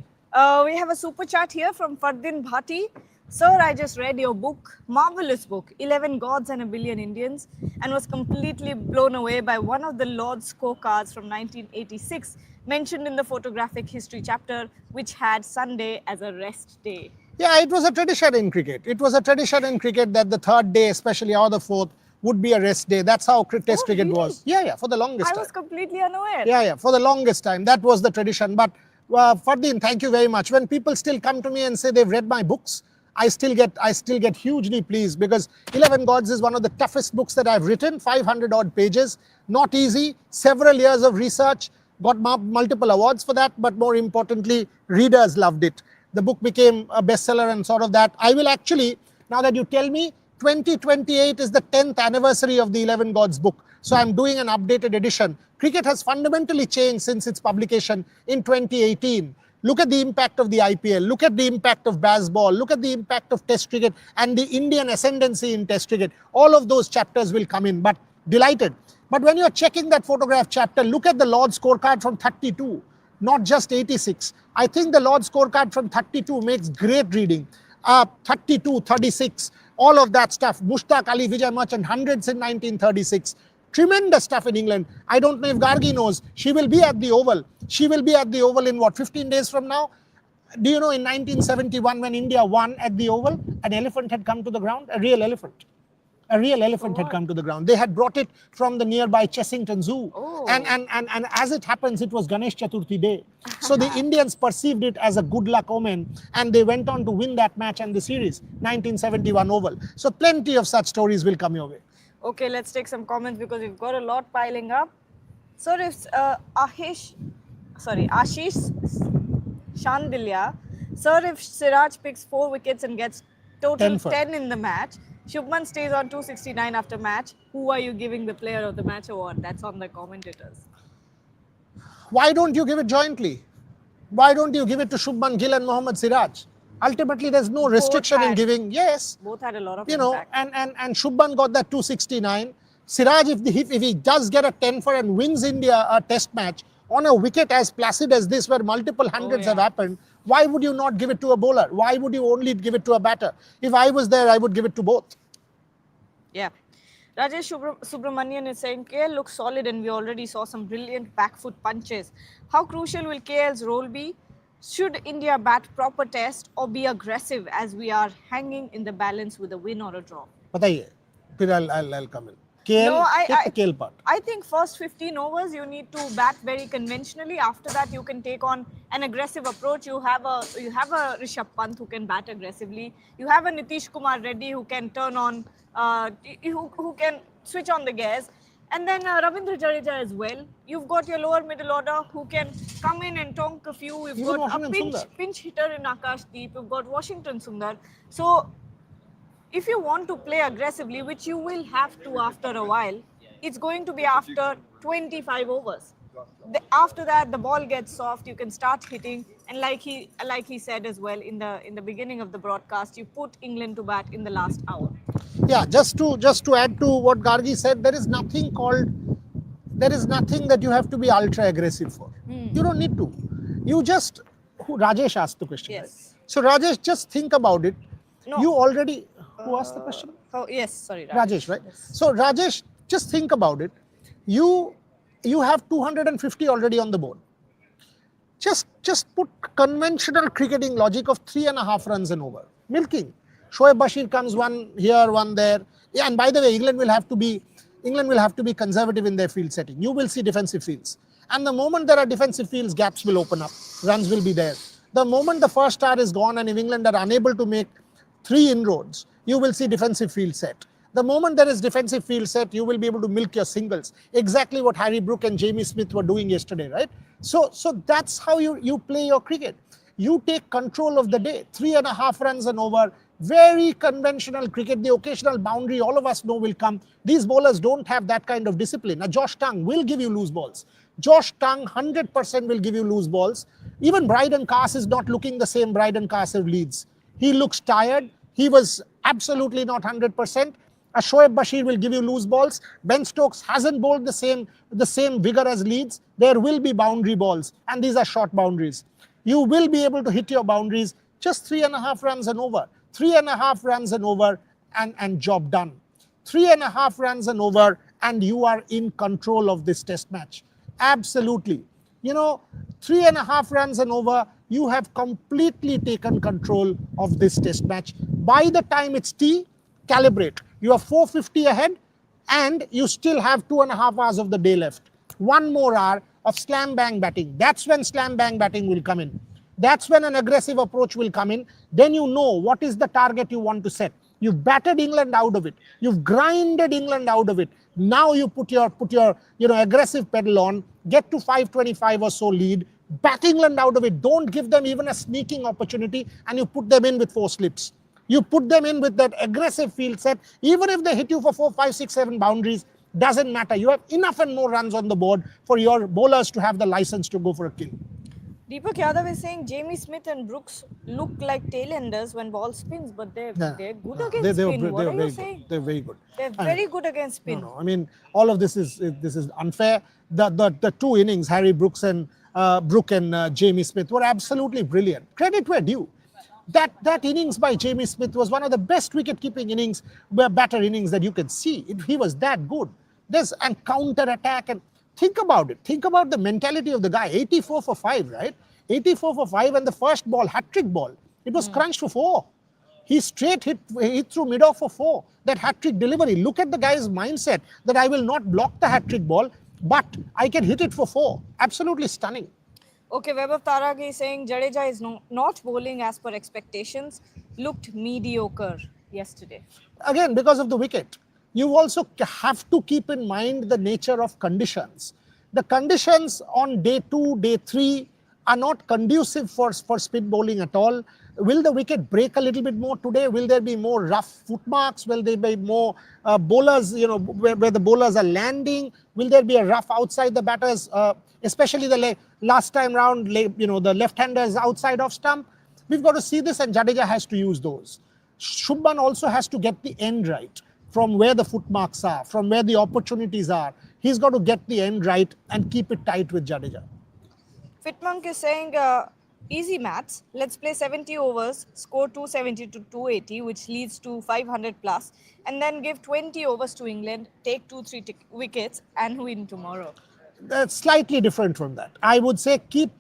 [SPEAKER 2] We have a super chat here from Fardin Bhati. Sir, I just read your book, marvelous book, 11 Gods and a Billion Indians, and was completely blown away by one of the Lord's scorecards from 1986, mentioned in the photographic history chapter, which had Sunday as a rest day.
[SPEAKER 1] Yeah, it was a tradition in cricket. It was a tradition in cricket that the third day, especially or the fourth, would be a rest day. That's how test cricket was. Yeah, for the longest time.
[SPEAKER 2] I was completely unaware.
[SPEAKER 1] Yeah, for the longest time. That was the tradition. But Fardeen, thank you very much. When people still come to me and say they've read my books, I still get hugely pleased because 11 Gods is one of the toughest books that I've written, 500 odd pages, not easy, several years of research, got multiple awards for that, but more importantly, readers loved it. The book became a bestseller and sort of that. I will actually, now that you tell me, 2028 is the 10th anniversary of the 11 Gods book. So I'm doing an updated edition. Cricket has fundamentally changed since its publication in 2018. Look at the impact of the IPL. Look at the impact of baseball. Look at the impact of Test cricket and the Indian ascendancy in Test cricket. All of those chapters will come in, but delighted. But when you're checking that photograph chapter, look at the Lord's scorecard from 32, not just 86. I think the Lord's scorecard from 32 makes great reading. 32, 36, all of that stuff. Mushtaq Ali, Vijay Merchant, hundreds in 1936. Tremendous stuff in England. I don't know if Gargi knows. She will be at the Oval. She will be at the Oval in what, 15 days from now? Do you know in 1971 when India won at the Oval, an elephant had come to the ground, a real elephant. A real elephant had come to the ground. They had brought it from the nearby Chessington Zoo.
[SPEAKER 2] Oh.
[SPEAKER 1] And as it happens, it was Ganesh Chaturthi day. So the Indians perceived it as a good luck omen and they went on to win that match and the series, 1971 Oval. So plenty of such stories will come your way.
[SPEAKER 2] Okay, let's take some comments because we've got a lot piling up. So if Ashish Shandilya, sir, if Siraj picks 4 wickets and gets total 10 in the match, Shubman stays on 269 after match, who are you giving the player of the match award? That's on the commentators.
[SPEAKER 1] Why don't you give it jointly? Why don't you give it to Shubman Gill and Mohammed Siraj? Ultimately, there's no restriction in giving. Yes.
[SPEAKER 2] Both had a lot of impact.
[SPEAKER 1] And Shubman got that 269. Siraj, if he does get a 10 for and wins India a test match on a wicket as placid as this, where multiple hundreds have happened, why would you not give it to a bowler? Why would you only give it to a batter? If I was there, I would give it to both.
[SPEAKER 2] Yeah. Rajesh Subramanian is saying, KL looks solid and we already saw some brilliant back foot punches. How crucial will KL's role be? Should India bat proper test or be aggressive as we are hanging in the balance with a win or a draw?
[SPEAKER 1] Bataiye. Then I'll come in. Kale, take the kale part.
[SPEAKER 2] I think first 15 overs you need to bat very conventionally. After that, you can take on an aggressive approach. You have a Rishabh Pant who can bat aggressively. You have a Nitish Kumar Reddy who can turn on, who can switch on the gears. And then Ravindra Jadeja as well. You've got your lower middle order who can come in and tonk a few. You've
[SPEAKER 1] Even
[SPEAKER 2] got a pinch hitter in Akash Deep. You've got Washington Sundar. So if you want to play aggressively, which you will have to after a while, it's going to be after 25 overs. After that, the ball gets soft. You can start hitting, and like he said as well in the beginning of the broadcast, you put England to bat in the last hour.
[SPEAKER 1] Yeah, just to add to what Gargi said, there is nothing that you have to be ultra aggressive for. You don't need to. You just, Rajesh asked the question.
[SPEAKER 2] Yes.
[SPEAKER 1] Right? So Rajesh, just think about it.
[SPEAKER 2] No.
[SPEAKER 1] You already, who asked the question?
[SPEAKER 2] Oh yes, sorry,
[SPEAKER 1] Rajesh, right?
[SPEAKER 2] Yes.
[SPEAKER 1] So Rajesh, just think about it. You have 250 already on the board. Just put conventional cricketing logic of 3.5 runs and over. Milking. Shoaib Bashir comes one here, one there. Yeah, and by the way, England will have to be conservative in their field setting. You will see defensive fields. And the moment there are defensive fields, gaps will open up. Runs will be there. The moment the first hour is gone and if England are unable to make 3 inroads, you will see defensive field set. The moment there is defensive field set, you will be able to milk your singles. Exactly what Harry Brook and Jamie Smith were doing yesterday, right? So that's how you play your cricket. You take control of the day. 3.5 runs and over. Very conventional cricket. The occasional boundary, all of us know, will come. These bowlers don't have that kind of discipline. Now, Josh Tongue will give you loose balls. Josh Tongue 100% will give you loose balls. Even Bryden Carse is not looking the same Bryden Carse of Leeds. He looks tired. He was absolutely not 100%. Shoaib Bashir will give you loose balls. Ben Stokes hasn't bowled the same vigor as Leeds. There will be boundary balls, and these are short boundaries. You will be able to hit your boundaries. Just 3.5 runs and over. 3.5 runs and over, and job done. 3.5 runs and over, and you are in control of this test match. Absolutely. 3.5 runs and over, you have completely taken control of this test match. By the time it's tea, calibrate. You are 450 ahead, and you still have 2.5 hours of the day left. 1 more hour of slam bang batting. That's when slam bang batting will come in. That's when an aggressive approach will come in. Then you know what is the target you want to set. You've battered England out of it. You've grinded England out of it. Now you put your aggressive pedal on, get to 525 or so lead, bat England out of it. Don't give them even a sneaking opportunity, and you put them in with 4 slips. You put them in with that aggressive field set. Even if they hit you for 4, 5, 6, 7 boundaries, doesn't matter. You have enough and more runs on the board for your bowlers to have the license to go for a kill.
[SPEAKER 2] Deepak Yadav is saying Jamie Smith and Brooks look like tailenders when ball spins, but they're good against spin. What are you saying?
[SPEAKER 1] They're very good.
[SPEAKER 2] They're very good against spin.
[SPEAKER 1] No. I mean, all of this is unfair. The 2 innings, Harry Brooks and Brook and Jamie Smith, were absolutely brilliant. Credit where due. That innings by Jamie Smith was one of the best wicket-keeping innings, batter innings that you can see. He was that good. And counter-attack, and think about it. Think about the mentality of the guy. 84 for 5, right? 84 for 5, and the first ball, hat-trick ball. It was crunched for 4. He straight hit through mid-off for 4. That hat-trick delivery. Look at the guy's mindset that I will not block the hat-trick ball, but I can hit it for 4. Absolutely stunning.
[SPEAKER 2] Okay, Vaibhav Taragi is saying Jadeja is not bowling as per expectations. Looked mediocre yesterday. Again,
[SPEAKER 1] because of the wicket. You also have to keep in mind the nature of conditions. The conditions on day 2, day 3 are not conducive for spin bowling at all. Will the wicket break a little bit more today? Will there be more rough footmarks? Will there be more bowlers, where the bowlers are landing? Will there be a rough outside the batters, especially the last time round, the left-handers outside of stump? We've got to see this, and Jadeja has to use those. Shubman also has to get the end right, from where the footmarks are, from where the opportunities are. He's got to get the end right and keep it tight with Jadeja.
[SPEAKER 2] Fitmonk is saying, easy maths. Let's play 70 overs, score 270 to 280, which leads to 500 plus, and then give 20 overs to England, take 2-3 wickets, and win tomorrow.
[SPEAKER 1] That's slightly different from that. I would say keep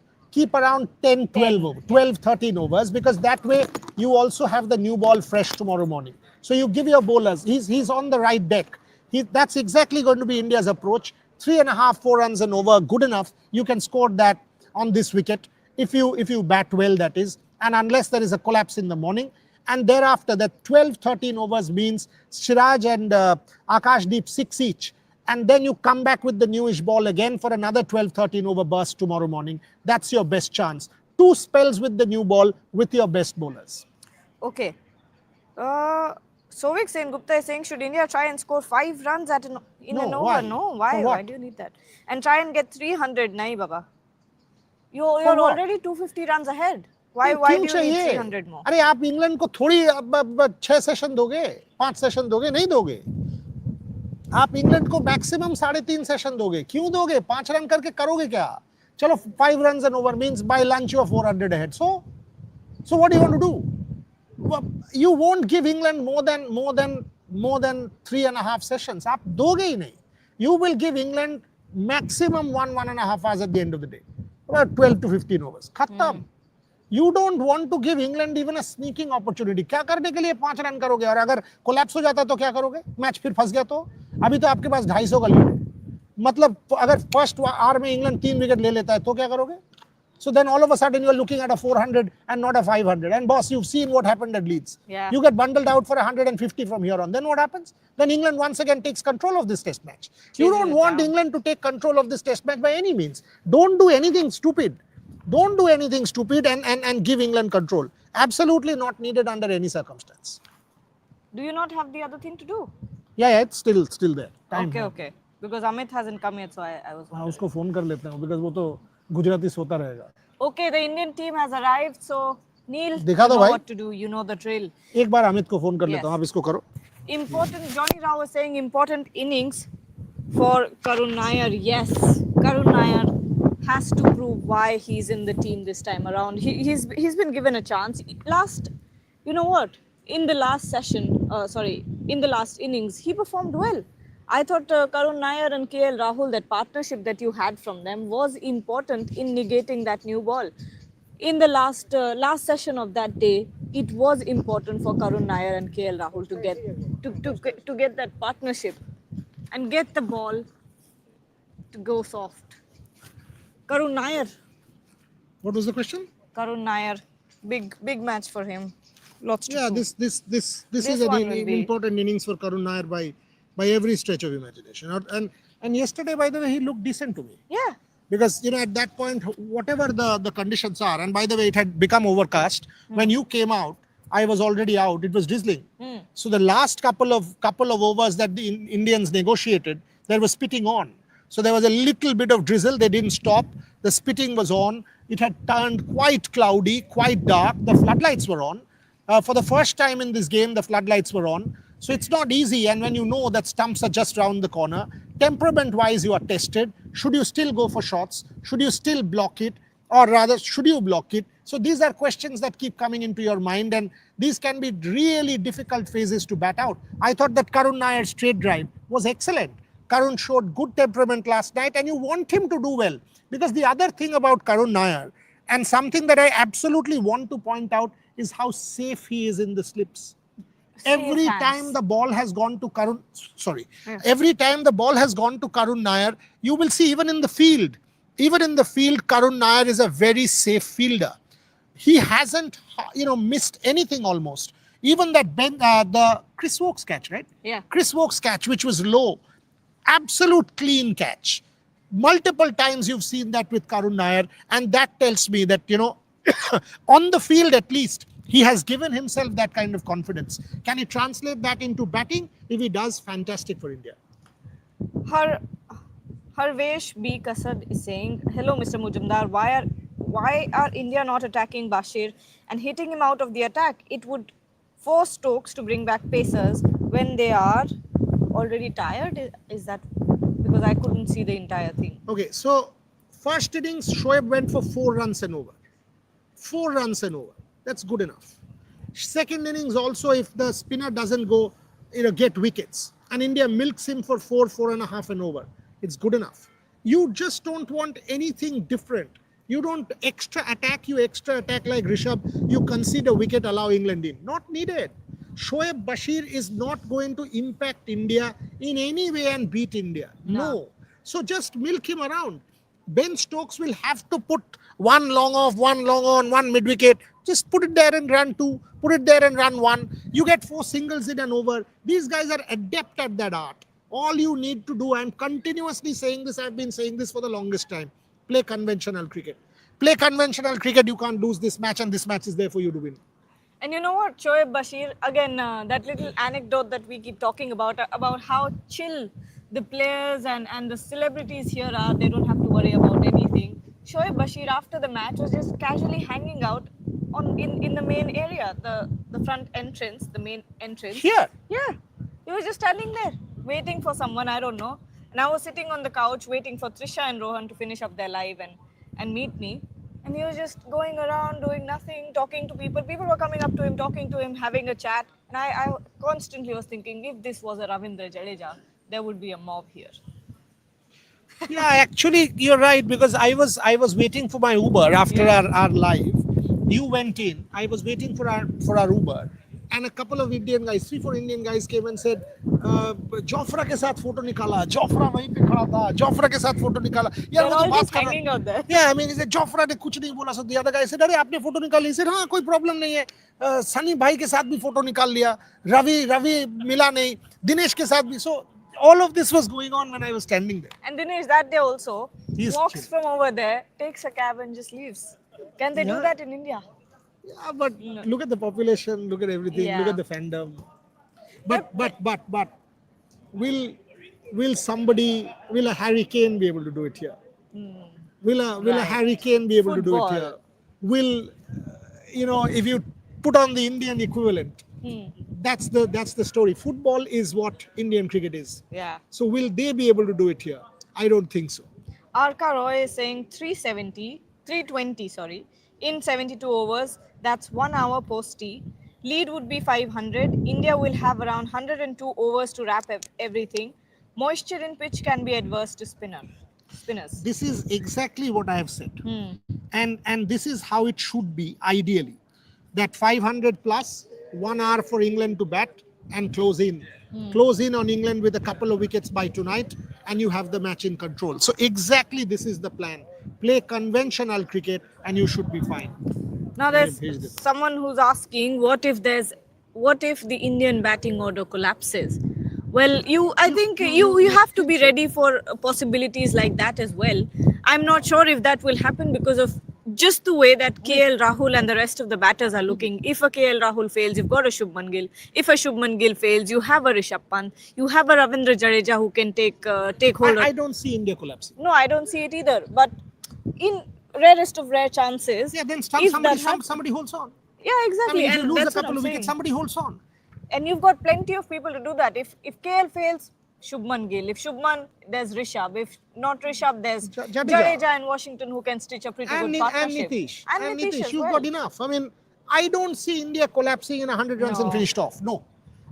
[SPEAKER 1] around 10, 12, 13 overs, because that way you also have the new ball fresh tomorrow morning. So you give your bowlers, he's on the right deck. That's exactly going to be India's approach. 3.5, 4 runs and over, good enough. You can score that on this wicket if you bat well, that is, and unless there is a collapse in the morning. And thereafter, that 12, 13 overs means Siraj and Akashdeep 6 each. And then you come back with the newish ball again for another 12, 13 over burst tomorrow morning. That's your best chance. 2 spells with the new ball with your best bowlers.
[SPEAKER 2] Okay. Sovik Sen Gupta is saying, should India try and score 5 runs in an over?
[SPEAKER 1] Why?
[SPEAKER 2] No, why?
[SPEAKER 1] For what?
[SPEAKER 2] Why do you need that? And try and get 300? Nahi, Baba. You're
[SPEAKER 1] what?
[SPEAKER 2] already 250 runs ahead. Why do you need 300 more?
[SPEAKER 1] अरे आप England को थोड़ी 6 session दोगे, 5 session दोगे, नहीं दोगे. आप England को मैक्सिमम 3.5 सेशन दोगे. क्यों दोगे? 5 रन करके करोगे क्या? चलो 5 runs and over means by lunch you are 400 ahead. So what do you want to do? You won't give England more than 3.5 sessions. आप दोगे ही नहीं. You will give England maximum 1.5 hours at the end of the day. About 12 to 15 overs. खत्म. You don't want to give England even a sneaking opportunity. क्या करने के लिए 5 run करोगे और अगर कोलैप्स हो जाता तो क्या करोगे? मैच फिर फंस गया तो? अभी तो आपके पास 250 का लीड है. मतलब अगर फर्स्ट आवर में इंग्लैंड 3 विकेट ले लेता है तो क्या करोगे? So then all of a sudden you are looking at a 400 and not a 500. And boss, you've seen what happened at Leeds.
[SPEAKER 2] Yeah.
[SPEAKER 1] You get bundled out for 150 from here on. Then what happens? Then England once again takes control of this test match. You don't want England to take control of this test match by any means. Don't do anything stupid. Don't do anything stupid and give England control. Absolutely not needed under any circumstance.
[SPEAKER 2] Do you not have the other thing to do?
[SPEAKER 1] Yeah, it's still there.
[SPEAKER 2] Okay. Because Amit hasn't come yet, so I was wondering.
[SPEAKER 1] उसको phone कर लेते हैं because वो तो गुजराती सोता रहेगा.
[SPEAKER 2] Okay, the Indian team has arrived, so Neil,
[SPEAKER 1] दिखा दो
[SPEAKER 2] you know
[SPEAKER 1] भाई.
[SPEAKER 2] what to do. You know the drill.
[SPEAKER 1] एक बार अमित को फोन कर लेता हूँ. आप इसको करो.
[SPEAKER 2] Important, Johnny Rao was saying important innings for Karun Nair. Yes, Karun Nair has to prove why he's in the team this time around. He's been given a chance. You know what? In the last innings, he performed well. I thought Karun Nair and KL Rahul, that partnership that you had from them was important in negating that new ball. In the last session of that day, it was important for Karun Nair and KL Rahul to get that partnership and get the ball to go soft. Karun Nair.
[SPEAKER 1] What was the question?
[SPEAKER 2] Karun Nair, big match for him. Lots to prove.
[SPEAKER 1] This is an important innings for Karun Nair by every stretch of imagination. And yesterday, by the way, he looked decent to me.
[SPEAKER 2] Yeah.
[SPEAKER 1] Because at that point, whatever the conditions are, and by the way, it had become overcast. When you came out, I was already out. It was drizzling. So the last couple of overs that the Indians negotiated, there was spitting on. So there was a little bit of drizzle. They didn't stop. The spitting was on. It had turned quite cloudy, quite dark. The floodlights were on. For the first time in this game, the floodlights were on. So it's not easy. And when you know that stumps are just round the corner, temperament-wise, you are tested. Should you still go for shots? Should you still block it? Or rather, should you block it? So these are questions that keep coming into your mind. And these can be really difficult phases to bat out. I thought that Karun Nair's straight drive was excellent. Karun showed good temperament last night, and you want him to do well. Because the other thing about Karun Nair, and something that I absolutely want to point out, is how safe he is in the slips. Every time the ball has gone to Karun Nair, you will see even in the field, Karun Nair is a very safe fielder. He hasn't, missed anything almost. Even that the Chris Woakes catch, right?
[SPEAKER 2] Yeah.
[SPEAKER 1] Chris Woakes catch, which was low, absolute clean catch. Multiple times you've seen that with Karun Nair, and that tells me that, on the field at least, he has given himself that kind of confidence. Can he translate that into batting? If he does, fantastic for India.
[SPEAKER 2] Harvesh B. Kasad is saying, hello, Mr. Mujumdar, why are India not attacking Bashir and hitting him out of the attack? It would force Stokes to bring back pacers when they are already tired. Is that because I couldn't see the entire thing?
[SPEAKER 1] Okay, so first innings, Shoaib went for 4 runs and over. 4 runs and over. That's good enough. Second innings also, if the spinner doesn't go, get wickets, and India milks him for 4.5 and over, it's good enough. You just don't want anything different. You don't extra attack like Rishabh. You concede a wicket, allow England in. Not needed. Shoaib Bashir is not going to impact India in any way and beat India. No. So just milk him around. Ben Stokes will have to put one long off, one long on, one mid wicket. Just put it there and run two, put it there and run one. You get 4 singles in and over. These guys are adept at that art. All you need to do, I'm continuously saying this, I've been saying this for the longest time, play conventional cricket. Play conventional cricket, you can't lose this match, and this match is there for you to win.
[SPEAKER 2] And you know what, Shoaib Bashir, again, that little anecdote that we keep talking about how chill the players and the celebrities here are, they don't have to worry about anything. Shoaib Bashir, after the match, was just casually hanging out in the main area, the front entrance, the main entrance.
[SPEAKER 1] Here?
[SPEAKER 2] Yeah. He was just standing there, waiting for someone, I don't know. And I was sitting on the couch waiting for Trisha and Rohan to finish up their live and meet me. And he was just going around, doing nothing, talking to people. People were coming up to him, talking to him, having a chat. And I constantly was thinking, if this was a Ravindra Jadeja, there would be a mob here.
[SPEAKER 1] Yeah, actually, you're right, because I was waiting for my Uber after our live. You went in. I was waiting for our Uber, and a couple of Indian guys, 3-4 Indian guys came and said, "Jofra ke sath photo nikala." Jofra wahin pe khada tha. Jofra ke sath photo nikala.
[SPEAKER 2] They're all just hanging out there.
[SPEAKER 1] Yeah, I mean, he said Jofra ne kuch nahi bola. So the other guy said, "Arey, aapne photo nikali?" He said, "हाँ, कोई problem नहीं है. Sunny bhai ke sath bhi photo nikal liya. Ravi mila nahi. Dinesh ke sath bhi." So all of this was going on when I was standing there.
[SPEAKER 2] And Dinesh that day also
[SPEAKER 1] He's
[SPEAKER 2] walks
[SPEAKER 1] chill.
[SPEAKER 2] from over there, takes a cab and just leaves. Can they do that in India?
[SPEAKER 1] Yeah, but look at the population, look at everything, look at the fandom. But will a Harry Kane be able to do it here? Will a Harry Kane be able to do it here? Will if you put on the Indian equivalent, that's the story. Football is what Indian cricket is.
[SPEAKER 2] Yeah.
[SPEAKER 1] So will they be able to do it here? I don't think so.
[SPEAKER 2] Arka Roy is saying 320, in 72 overs. That's 1 hour post tea. Lead would be 500. India will have around 102 overs to wrap everything. Moisture in pitch can be adverse to spinners.
[SPEAKER 1] This is exactly what I have said. And this is how it should be, ideally. That 500 plus, 1 hour for England to bat and close in. Close in on England with a couple of wickets by tonight, and you have the match in control. So exactly this is the plan. Play conventional cricket and you should be fine.
[SPEAKER 2] Now there's someone who's asking, what if the Indian batting order collapses? Well, I think you have to be ready for possibilities like that as well. I'm not sure if that will happen because of just the way that KL Rahul and the rest of the batters are looking. If a KL Rahul fails, you've got a Shubman Gill. If a Shubman Gill fails, you have a Rishabh Pant. You have a Ravindra Jadeja who can take hold.
[SPEAKER 1] I don't see India collapsing.
[SPEAKER 2] No, I don't see it either. But in rarest of rare chances,
[SPEAKER 1] then somebody holds on.
[SPEAKER 2] Yeah, exactly.
[SPEAKER 1] I mean, if you lose a
[SPEAKER 2] that's what
[SPEAKER 1] couple
[SPEAKER 2] I'm
[SPEAKER 1] of wickets,
[SPEAKER 2] saying.
[SPEAKER 1] somebody holds on.
[SPEAKER 2] And you've got plenty of people to do that. If KL fails, Shubman Gill. If Shubman, there's Rishabh. If not Rishabh, there's Jadeja and Washington who can stitch a pretty good partnership.
[SPEAKER 1] And Nitish, you've got enough. I mean, I don't see India collapsing in 100 runs and finished off. No.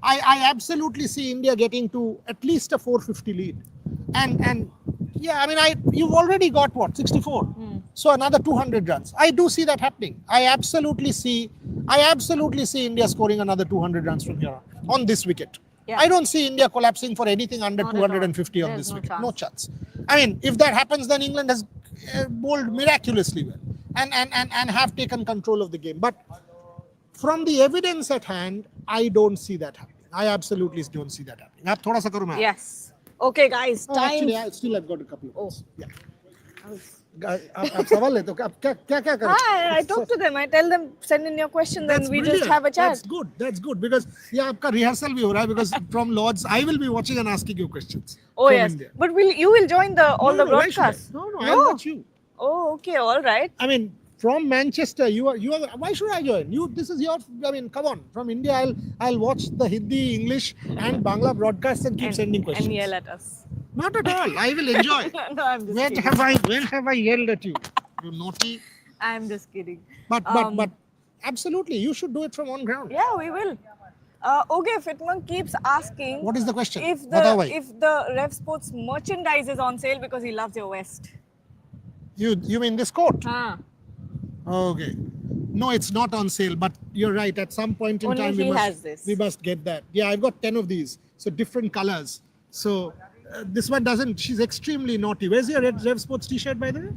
[SPEAKER 1] I absolutely see India getting to at least a 450 lead. And yeah, I mean, you've already got what, 64? So another 200 runs. I do see that happening. I absolutely see India scoring another 200 runs from here on this wicket. Yeah. I don't see India collapsing for anything under 250 on this wicket. No chance. I mean, if that happens, then England has bowled miraculously well and have taken control of the game. But from the evidence at hand, I don't see that happening. I absolutely don't see that happening. Aap thoda sa karo main.
[SPEAKER 2] Yes. Okay, guys. Time.
[SPEAKER 1] Actually, I've got a couple of minutes. Yeah. आप सवाल ले तो क्या करें?
[SPEAKER 2] I talk to them. I tell them send in your questions and we just have a chat.
[SPEAKER 1] That's good because yeah, आपका rehearsal भी हो रहा है because from Lords I will be watching and asking you questions.
[SPEAKER 2] Oh yes, India. But you will join the broadcasts?
[SPEAKER 1] No, I'll watch you.
[SPEAKER 2] Oh, okay, all right.
[SPEAKER 1] I mean, from Manchester, you are. Why should I join? This is your. I mean, come on. From India, I'll watch the Hindi, English, and Bangla broadcasts and keep sending questions.
[SPEAKER 2] And yell at us.
[SPEAKER 1] Not at all. I will enjoy.
[SPEAKER 2] No, I'm just kidding.
[SPEAKER 1] When have I yelled at you? You naughty.
[SPEAKER 2] I'm just kidding.
[SPEAKER 1] But absolutely, you should do it from on ground.
[SPEAKER 2] Yeah, we will. Okay, Fitman keeps asking.
[SPEAKER 1] What is the question?
[SPEAKER 2] If the Rev Sports merchandise is on sale because he loves your vest.
[SPEAKER 1] You mean this coat?
[SPEAKER 2] Ah.
[SPEAKER 1] Okay. No, it's not on sale, but you're right. At some point in
[SPEAKER 2] Only
[SPEAKER 1] time,
[SPEAKER 2] he has this.
[SPEAKER 1] we must get that. Yeah, I've got 10 of these, so different colors. So this one doesn't. She's extremely naughty. Where's your Red Rev Sports T-shirt, by the way?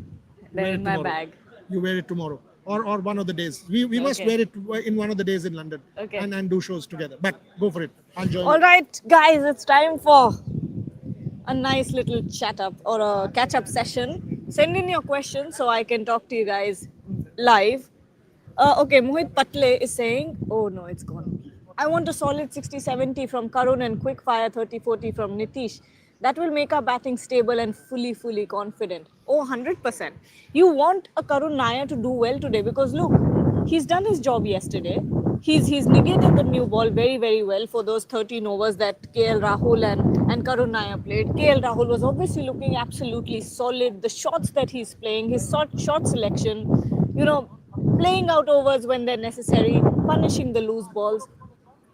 [SPEAKER 2] They're in my bag.
[SPEAKER 1] You wear it tomorrow, or one of the days. We must
[SPEAKER 2] Okay.
[SPEAKER 1] wear it in one of the days in London,
[SPEAKER 2] Okay.
[SPEAKER 1] and do shows together. But go for it. I'll join
[SPEAKER 2] All
[SPEAKER 1] you.
[SPEAKER 2] right, guys, it's time for a nice little chat up or a catch up session. Send in your questions so I can talk to you guys live. Okay, Mohit Patle is saying, oh no, it's gone. I want a solid 60-70 from Karun and quick fire 30-40 from Nitish. That will make our batting stable and fully confident. Oh, 100%. You want a Karun Nair to do well today because look, he's done his job yesterday. He's negated the new ball very well for those 13 overs that KL Rahul and Karun Nair played. KL Rahul was obviously looking absolutely solid. The shots that he's playing, his shot selection, you know, playing out overs when they're necessary, punishing the loose balls.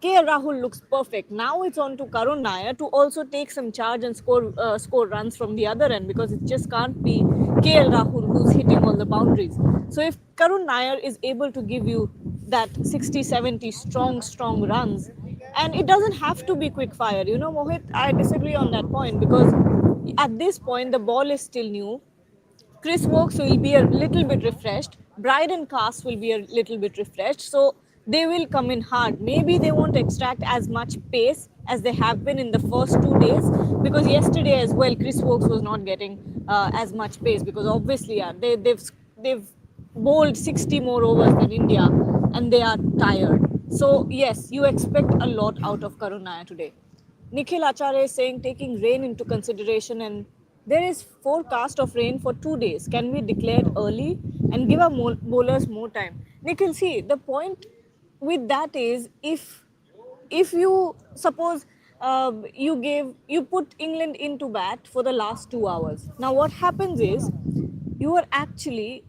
[SPEAKER 2] KL Rahul looks perfect. Now it's on to Karun Nair to also take some charge and score runs from the other end because it just can't be KL Rahul who's hitting all the boundaries. So if Karun Nair is able to give you that 60-70 strong runs, and it doesn't have to be quick fire. You know, Mohit, I disagree on that point because at this point the ball is still new. Chris Wokes will be a little bit refreshed. Bryden Cast will be a little bit refreshed. So they will come in hard. Maybe they won't extract as much pace as they have been in the first 2 days because yesterday as well, Chris Wokes was not getting as much pace because obviously they've bowled 60 more overs than India and they are tired. So yes, you expect a lot out of Karun Nair today. Nikhil Acharya is saying taking rain into consideration and there is forecast of rain for 2 days. Can we declare early and give our bowlers more time? Nikhil, see, the point with that is if you suppose you put England into bat for the last 2 hours. Now what happens is you are actually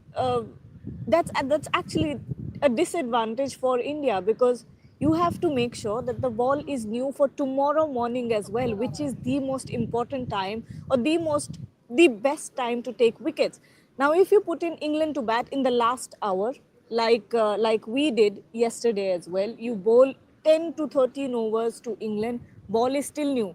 [SPEAKER 2] that's actually a disadvantage for India because you have to make sure that the ball is new for tomorrow morning as well, which is the most important time or the best time to take wickets. Now, if you put in England to bat in the last hour, like we did yesterday as well, you bowl 10 to 13 overs to England, ball is still new.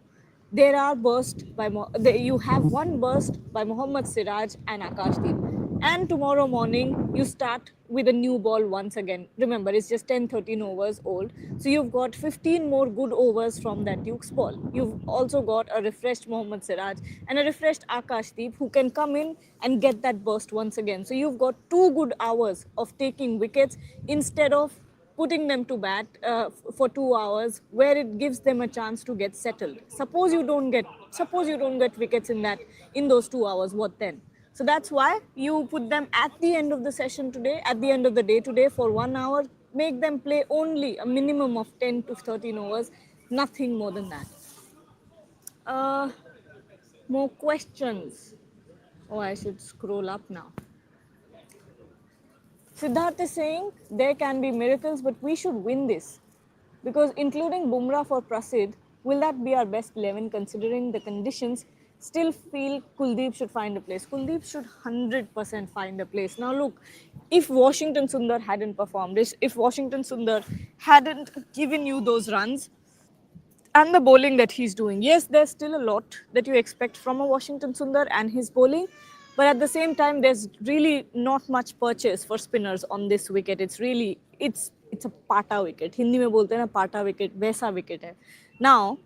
[SPEAKER 2] There are you have one burst by Mohammed Siraj and Akashdeep. And tomorrow morning, you start with a new ball once again. Remember, it's just 10, 13 overs old. So you've got 15 more good overs from that Duke's ball. You've also got a refreshed Mohammed Siraj and a refreshed Akashdeep who can come in and get that burst once again. So you've got 2 good hours of taking wickets instead of putting them to bat for 2 hours where it gives them a chance to get settled. Suppose you don't get wickets in those 2 hours, what then? So that's why you put them at the end of the session today, at the end of the day today for 1 hour, make them play only a minimum of 10 to 13 overs, nothing more than that. More questions. Oh, I should scroll up now. Siddharth is saying there can be miracles, but we should win this. Because including Bumrah for Prasidh, will that be our best 11 considering the conditions? Still feel Kuldeep should find a place. Kuldeep should 100% find a place. Now look, if Washington Sundar hadn't performed this, if Washington Sundar hadn't given you those runs, and the bowling that he's doing. Yes, there's still a lot that you expect from a Washington Sundar and his bowling, but at the same time, there's really not much purchase for spinners on this wicket. It's a pata wicket. Hindi में बोलते हैं ना pata wicket, वैसा wicket है. Now,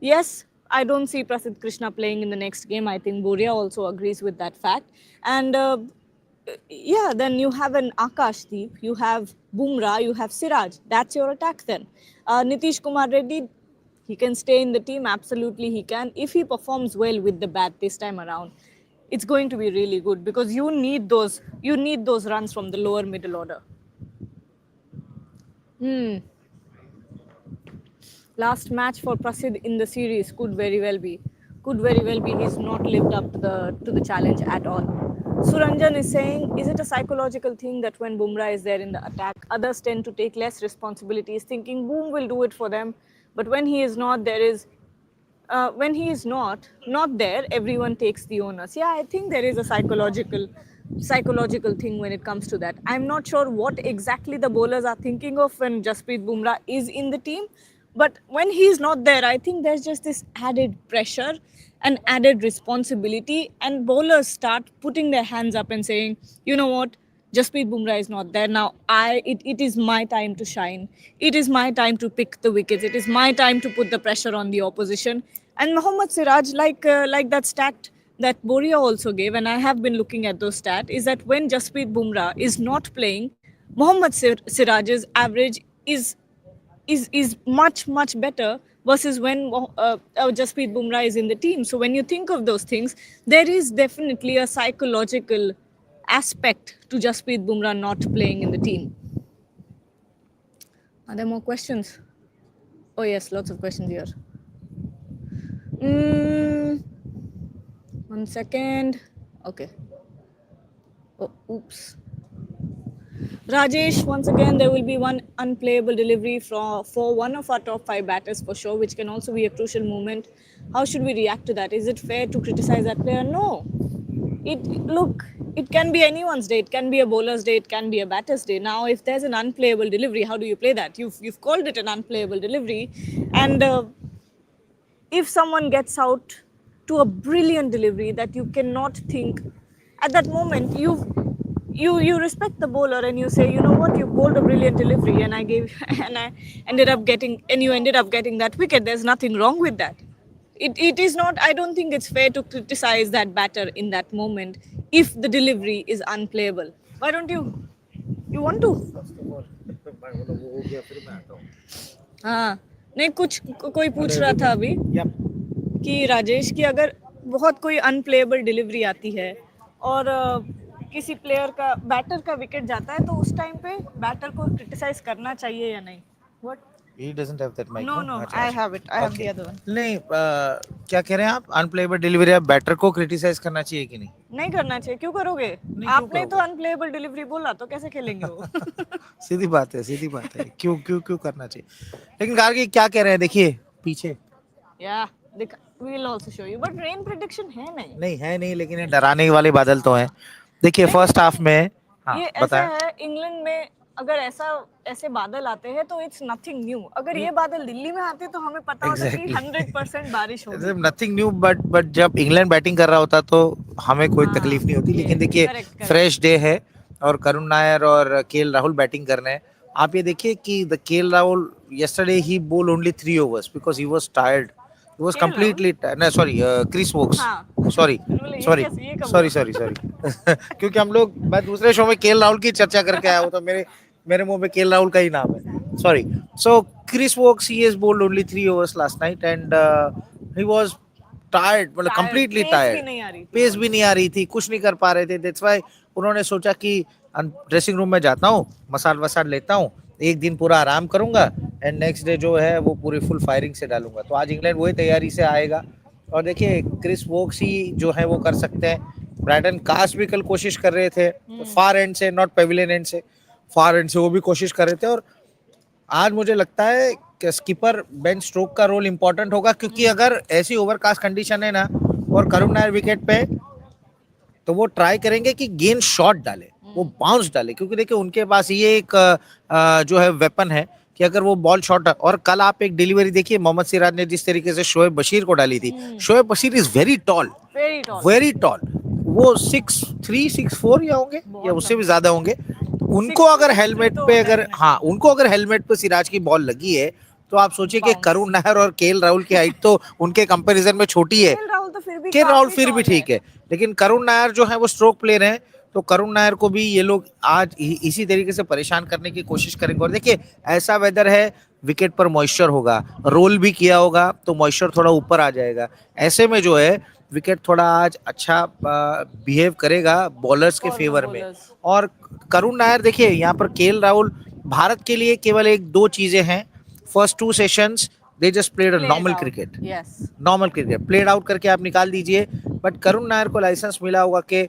[SPEAKER 2] yes, I don't see Prasidh Krishna playing in the next game. I think Boria also agrees with that fact. And yeah, then you have an Akashdeep, you have Bumrah, you have Siraj. That's your attack then. Nitish Kumar Reddy, he can stay in the team, absolutely he can. If he performs well with the bat this time around, it's going to be really good because you need those runs from the lower middle order. Last match for Prasidh in the series could very well be. He's not lived up to the challenge at all. Suranjan is saying, is it a psychological thing that when Bumrah is there in the attack, others tend to take less responsibilities, thinking Boom will do it for them, but when he is not, not there, everyone takes the onus. Yeah, I think there is a psychological psychological thing when it comes to that. I'm not sure what exactly the bowlers are thinking of when Jasprit Bumrah is in the team, but when he's not there, I think there's just this added pressure and added responsibility, and bowlers start putting their hands up and saying, you know what, Jasprit Bumrah is not there now. It is my time to shine. It is my time to pick the wickets. It is my time to put the pressure on the opposition. And Mohammed Siraj, like that stat that Boria also gave, and I have been looking at those stats, is that when Jasprit Bumrah is not playing, Mohammed Siraj's average is much better versus when Jasprit Bumrah is in the team. So when you think of those things, there is definitely a psychological aspect to Jasprit Bumrah not playing in the team. Are there more questions? Oh yes, lots of questions here. 1 second. Okay. Oh, oops. Rajesh, once again, there will be one unplayable delivery for one of our top 5 batters for sure, which can also be a crucial moment. How should we react to that? Is it fair to criticize that player? No. It can be anyone's day. It can be a bowler's day. It can be a batter's day. Now, if there's an unplayable delivery, how do you play that? You've called it an unplayable delivery, and if someone gets out to a brilliant delivery that you cannot think at that moment, you respect the bowler and you say, you know what, you bowled a brilliant delivery and I ended up getting that wicket. There's nothing wrong with that. It is not, I don't think it's fair to criticize that batter in that moment if the delivery is unplayable. Why don't you want to? हाँ, नहीं, कुछ कोई पूछ रहा था अभी कि राजेश की अगर बहुत कोई अनप्लेएबल डिलीवरी आती है और किसी प्लेयर का बैटर का विकेट जाता है, तो उस टाइम पे बैटर को क्रिटिसाइज करना चाहिए या नहीं? What?
[SPEAKER 3] He doesn't have that mic.
[SPEAKER 2] No, I have it. I have the other one.
[SPEAKER 3] नहीं, क्या कह रहे हैं आप? अनप्लेएबल डिलीवरी आप बैटर को क्रिटिसाइज करना चाहिए कि नहीं?
[SPEAKER 2] नहीं करना चाहिए. क्यों करोगे? आपने तो अनप्लेएबल डिलीवरी बोला, तो कैसे खेलेंगे वो?
[SPEAKER 3] सीधी बात है. क्यों करना चाहिए? लेकिन गार्गी क्या कह रहे हैं, देखिए पीछे.
[SPEAKER 2] Yeah, we will also show you. But rain prediction है नहीं.
[SPEAKER 3] नहीं है नहीं, लेकिन ये डराने वाले बादल तो हैं. देखिए फर्स्ट हाफ में
[SPEAKER 2] ये ऐसा है, इंग्लैंड में अगर ऐसे बादल आते हैं तो इट्स नथिंग न्यू. अगर ये बादल दिल्ली में आते तो हमें पता होता कि 100% बारिश होगी.
[SPEAKER 3] नथिंग न्यू, बट जब इंग्लैंड बैटिंग कर रहा होता तो हमें कोई तकलीफ नहीं होती. लेकिन देखिए फ्रेश डे है और करुण नायर और केएल राहुल बैटिंग कर रहे हैं. आप ये देखिए कि the KL Rahul yesterday he bowled only 3 overs because he was tired. He was completely tired. No, sorry, Chris Wokes. Sorry. क्योंकि हम लोग, मैं दूसरे शो में केएल राहुल की चर्चा करके आया हूँ, तो मेरे मुंह में केएल राहुल का ही नाम है. Sorry. So Chris Wokes, he has bowled only 3 overs last night and he was tired, मतलब completely tired. पेस भी नहीं आ रही थी, कुछ नहीं कर पा रहे थे. That's why उन्होंने सोचा कि ड्रेसिंग रूम में जाता हूँ, मसाल वसाल लेता हूँ, एक दिन पूरा आराम करूंगा एंड नेक्स्ट डे जो है वो पूरी फुल फायरिंग से डालूंगा. तो आज इंग्लैंड वही तैयारी से आएगा. और देखिए क्रिस वोक्स ही जो है वो कर सकते हैं. ब्राइडन कास्ट भी कल कोशिश कर रहे थे फार एंड से, नॉट पेविलियन एंड से, फार एंड से वो भी कोशिश कर रहे थे. और आज मुझे लगता है कि स्कीपर बेन स्ट्रोक का रोल इंपॉर्टेंट होगा, क्योंकि अगर ऐसी ओवरकास्ट कंडीशन है ना और करुण नायर विकेट पे, तो वो ट्राई करेंगे कि गेंद शॉट डाले, वो बाउंस डाले, क्योंकि देखिए उनके पास ये एक जो है वेपन है कि अगर वो बॉल शॉट. और कल आप एक डिलीवरी देखिए मोहम्मद सिराज ने जिस तरीके से शोएब बशीर को डाली थी. Shoaib Bashir is very tall. वो 6'3", 6'4" या होंगे या उससे भी ज्यादा होंगे. उनको अगर हेलमेट पे उनको अगर हेलमेट पे सिराज की बॉल लगी है, तो आप सोचिए कि करुण नायर और केएल राहुल की हाइट तो उनके कंपैरिजन में छोटी है. केएल राहुल फिर भी ठीक है, लेकिन करुण नायर जो है वो स्ट्रोक प्लेयर हैं, तो करुण नायर को भी ये लोग आज इसी तरीके से परेशान करने की कोशिश करेंगे. और देखिए ऐसा वेदर है, विकेट पर मॉइस्चर होगा, रोल भी किया होगा तो मॉइस्चर थोड़ा ऊपर आ जाएगा. ऐसे में जो है विकेट थोड़ा आज अच्छा बिहेव करेगा बॉलर्स के फेवर में. और करुण नायर देखिए यहाँ पर केएल राहुल भारत के लिए केवल 1-2 चीजें हैं. First 2 sessions they just played a normal cricket. Normal cricket played out करके आप निकाल दीजिए. बट करुण नायर को लाइसेंस मिला होगा कि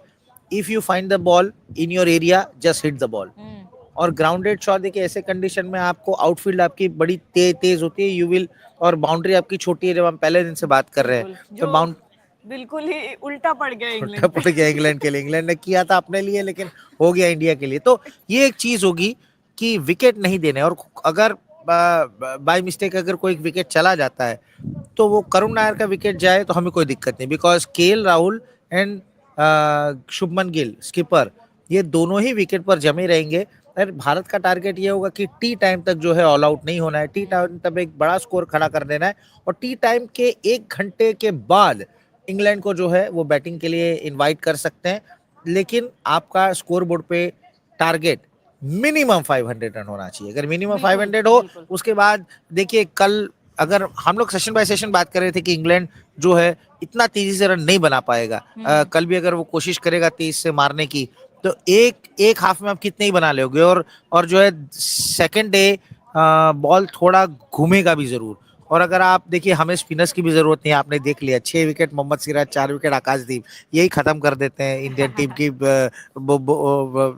[SPEAKER 3] if you find the ball in your area just hit the ball. और ग्राउंडेड शॉट देखिए ऐसे कंडीशन में आपको आउटफील्ड आपकी बड़ी तेज होती है, यू विल, और बाउंड्री आपकी छोटी है. जब हम पहले दिन से बात कर रहे हैं तो
[SPEAKER 2] बिल्कुल ही उल्टा पड़ गया
[SPEAKER 3] उल्टा
[SPEAKER 2] इंग्लैंड
[SPEAKER 3] पड़ गया इंग्लैंड के लिए। इंग्लैंड ने किया था अपने लिए, लेकिन हो गया इंडिया के लिए। तो ये एक चीज होगी कि विकेट नहीं देने, और अगर बाय मिस्टेक अगर कोई विकेट चला जाता है तो वो करुण नायर का विकेट जाए तो हमें कोई दिक्कत नहीं, because KL Rahul and Shubman Gill skipper, ये दोनों ही विकेट पर जमे रहेंगे। और भारत का टारगेट ये होगा कि टी टाइम तक जो है ऑल आउट नहीं होना है, टी टाइम तक एक बड़ा स्कोर खड़ा कर देना है, और टी टाइम के 1 घंटे के बाद इंग्लैंड को जो है वो बैटिंग के लिए इनवाइट कर सकते हैं। लेकिन आपका स्कोर बोर्ड पे टारगेट मिनिमम 500 रन होना चाहिए। अगर मिनिमम 500 हो, उसके बाद देखिए कल अगर हम लोग सेशन बाय सेशन बात कर रहे थे कि इंग्लैंड जो है इतना तेजी से रन नहीं बना पाएगा, कल भी अगर वो कोशिश करेगा 30 से मारने की, तो एक हाफ में आप कितने ही बना लोगे। और जो है सेकंड डे बॉल थोड़ा घूमेगा भी जरूर। और अगर आप देखिए, हमें स्पिनर्स की भी जरूरत नहीं है, आपने देख लिया 6 विकेट मोहम्मद सिराज, 4 विकेट आकाशदीप, यही खत्म कर देते हैं इंडियन टीम की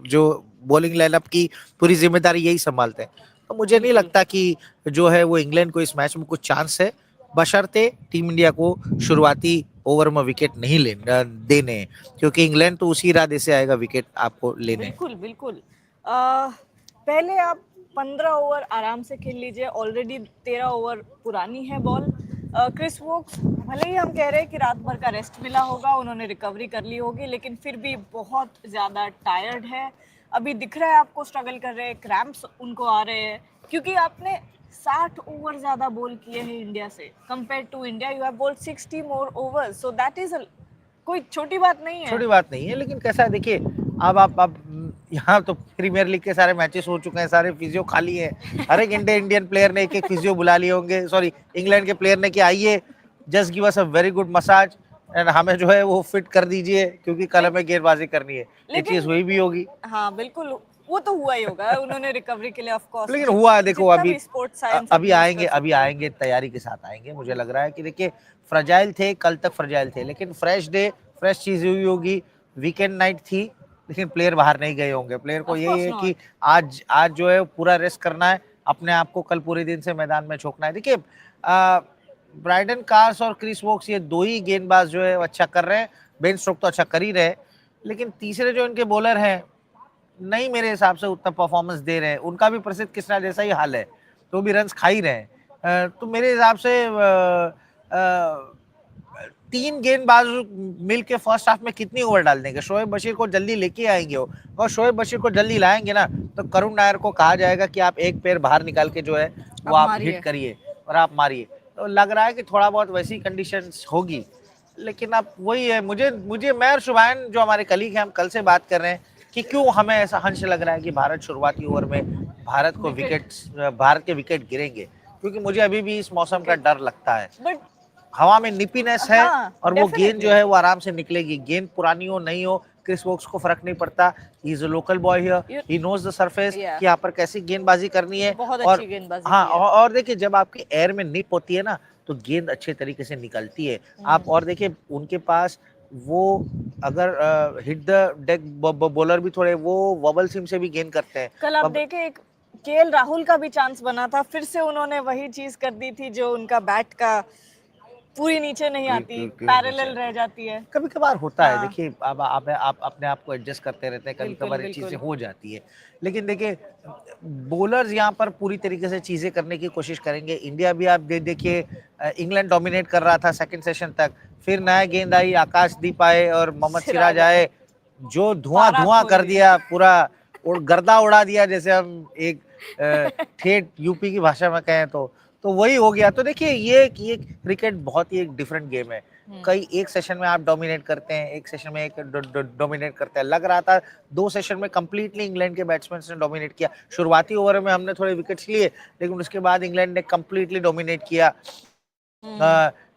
[SPEAKER 3] जो बॉलिंग लाइनअप की पूरी जिम्मेदारी यही संभालते हैं। तो मुझे नहीं लगता कि जो है वो इंग्लैंड को इस मैच में कुछ चांस है, बशर्ते टीम इंडिया को शुरुआती ओवर में विकेट नहीं देने, क्योंकि इंग्लैंड तो उसी इरादे से आएगा विकेट आपको लेने।
[SPEAKER 2] बिल्कुल बिल्कुल। पहले आप 15 ओवर आराम से खेल लीजिए, ऑलरेडी 13 ओवर पुरानी है बॉल। क्रिस वोक्स, भले ही हम कह रहे हैं कि रात भर का रेस्ट मिला होगा, उन्होंने रिकवरी कर ली होगी, लेकिन फिर भी बहुत ज़्यादा टायर्ड है। अभी दिख रहा है आपको स्ट्रगल कर रहे हैं, क्रैम्प्स उनको आ रहे हैं, क्योंकि आपने 60 ओवर ज़्यादा बॉल किए हैं इंडिया से। Compare to India you have bowled 60 more overs, so that is कोई छोटी बात नहीं है।
[SPEAKER 3] छोटी बात नहीं है, लेकिन कैसा है देखिए, अब आप यहाँ तो प्रीमियर लीग के सारे मैचेस हो चुके हैं, सारे फिजियो खाली है, हर एक इंडियन प्लेयर ने एक फिजियो बुला लिए होंगे, सॉरी इंग्लैंड के प्लेयर ने, कि आइए just give us a very good massage and हमें जो है वो फिट कर दीजिए, क्योंकि कल हमें गेंदबाजी करनी है। ये चीज हुई भी होगी।
[SPEAKER 2] हाँ बिल्कुल, वो तो हुआ ही होगा, उन्होंने रिकवरी के लिए ऑफ कोर्स।
[SPEAKER 3] लेकिन हुआ, देखो अभी
[SPEAKER 2] अभी
[SPEAKER 3] आएंगे तैयारी के साथ आएंगे। मुझे लग रहा है कि देखिए फ्रजाइल थे, कल तक फ्रजाइल थे, लेकिन फ्रेश डे फ्रेश चीज हुई होगी, वीकेंड नाइट थी, लेकिन प्लेयर बाहर नहीं गए होंगे। प्लेयर को यही है कि आज जो है पूरा रेस्ट करना है, अपने आप को कल पूरे दिन से मैदान में झोंकना है। देखिए ब्राइडन कार्स और क्रिस वोक्स, ये दो ही गेंदबाज जो है अच्छा कर रहे हैं, बेन स्ट्रोक तो अच्छा कर ही रहे, लेकिन तीसरे जो इनके बॉलर हैं नहीं मेरे हिसाब से उतना परफॉर्मेंस दे रहे हैं। उनका भी प्रसिद्ध कृष्णा जैसा ही हाल है, तो भी रन्स खा ही रहे हैं। तो मेरे हिसाब से 3 गेंदबाज मिल के फर्स्ट हाफ में कितनी ओवर डाल देंगे? शोएब बशीर को जल्दी लेके आएंगे वो, और शोएब बशीर को जल्दी लाएंगे ना, तो करुण नायर को कहा जाएगा कि आप एक पैर बाहर निकाल के जो है वो आप हिट करिए और आप मारिए। तो लग रहा है कि थोड़ा बहुत वैसी कंडीशंस होगी, लेकिन अब वही है, मुझे मैं और शुभायन जो हमारे कलीग हैं, हम कल से बात कर रहे हैं कि क्यों हमें ऐसा हंश लग रहा है कि भारत शुरुआती ओवर में भारत के विकेट गिरेंगे, क्योंकि मुझे अभी भी इस मौसम का डर लगता है। हवा में निपीनेस है, और वो गेंद जो है वो आराम से निकलेगी, गेंद पुरानी हो नहीं हो, क्रिस वोक्स को फर्क नहीं पड़ता, he is a local boy here, he knows the surface कि यहाँ पर कैसी गेंदबाजी करनी है। और हाँ, और देखिए जब आपकी एयर में निप होती है ना, तो गेंद अच्छे तरीके से निकलती है। आप और देखिए उनके पास वो अगर हिट द डेक बॉलर भी थोड़े वो वबल सिम से भी गेंद करते हैं।
[SPEAKER 2] कल आप देखे एक केएल राहुल का भी चांस बना था, फिर से उन्होंने वही चीज कर दी थी, जो उनका बैट का पूरी नीचे नहीं आती, पैरेलल रह जाती है।
[SPEAKER 3] कभी कभार होता है, देखिए अब आप अपने आप को एडजस्ट करते रहते हैं, कभी कभार ये चीजें हो जाती है, लेकिन देखिए बॉलर्स यहाँ पर पूरी तरीके से चीजें करने की कोशिश करेंगे। इंडिया भी आप देखिए, इंग्लैंड डोमिनेट कर रहा था सेकंड सेशन तक, फिर नया गेंद आई, आकाशदीप आए और मोहम्मद सिराज आए, जो धुआं कर दिया, पूरा गर्दा उड़ा दिया, जैसे हम एक ठेठ यूपी की भाषा में कहें तो वही हो गया। तो देखिए ये क्रिकेट बहुत ही एक डिफरेंट गेम है। कई एक सेशन में आप डोमिनेट करते हैं, एक सेशन में एक डोमिनेट करते हैं। लग रहा था 2 सेशन में कंप्लीटली इंग्लैंड के बैट्समैन ने डोमिनेट किया। शुरुआती ओवर में हमने थोड़े विकेट्स लिए, लेकिन उसके बाद इंग्लैंड ने कंप्लीटली डोमिनेट किया।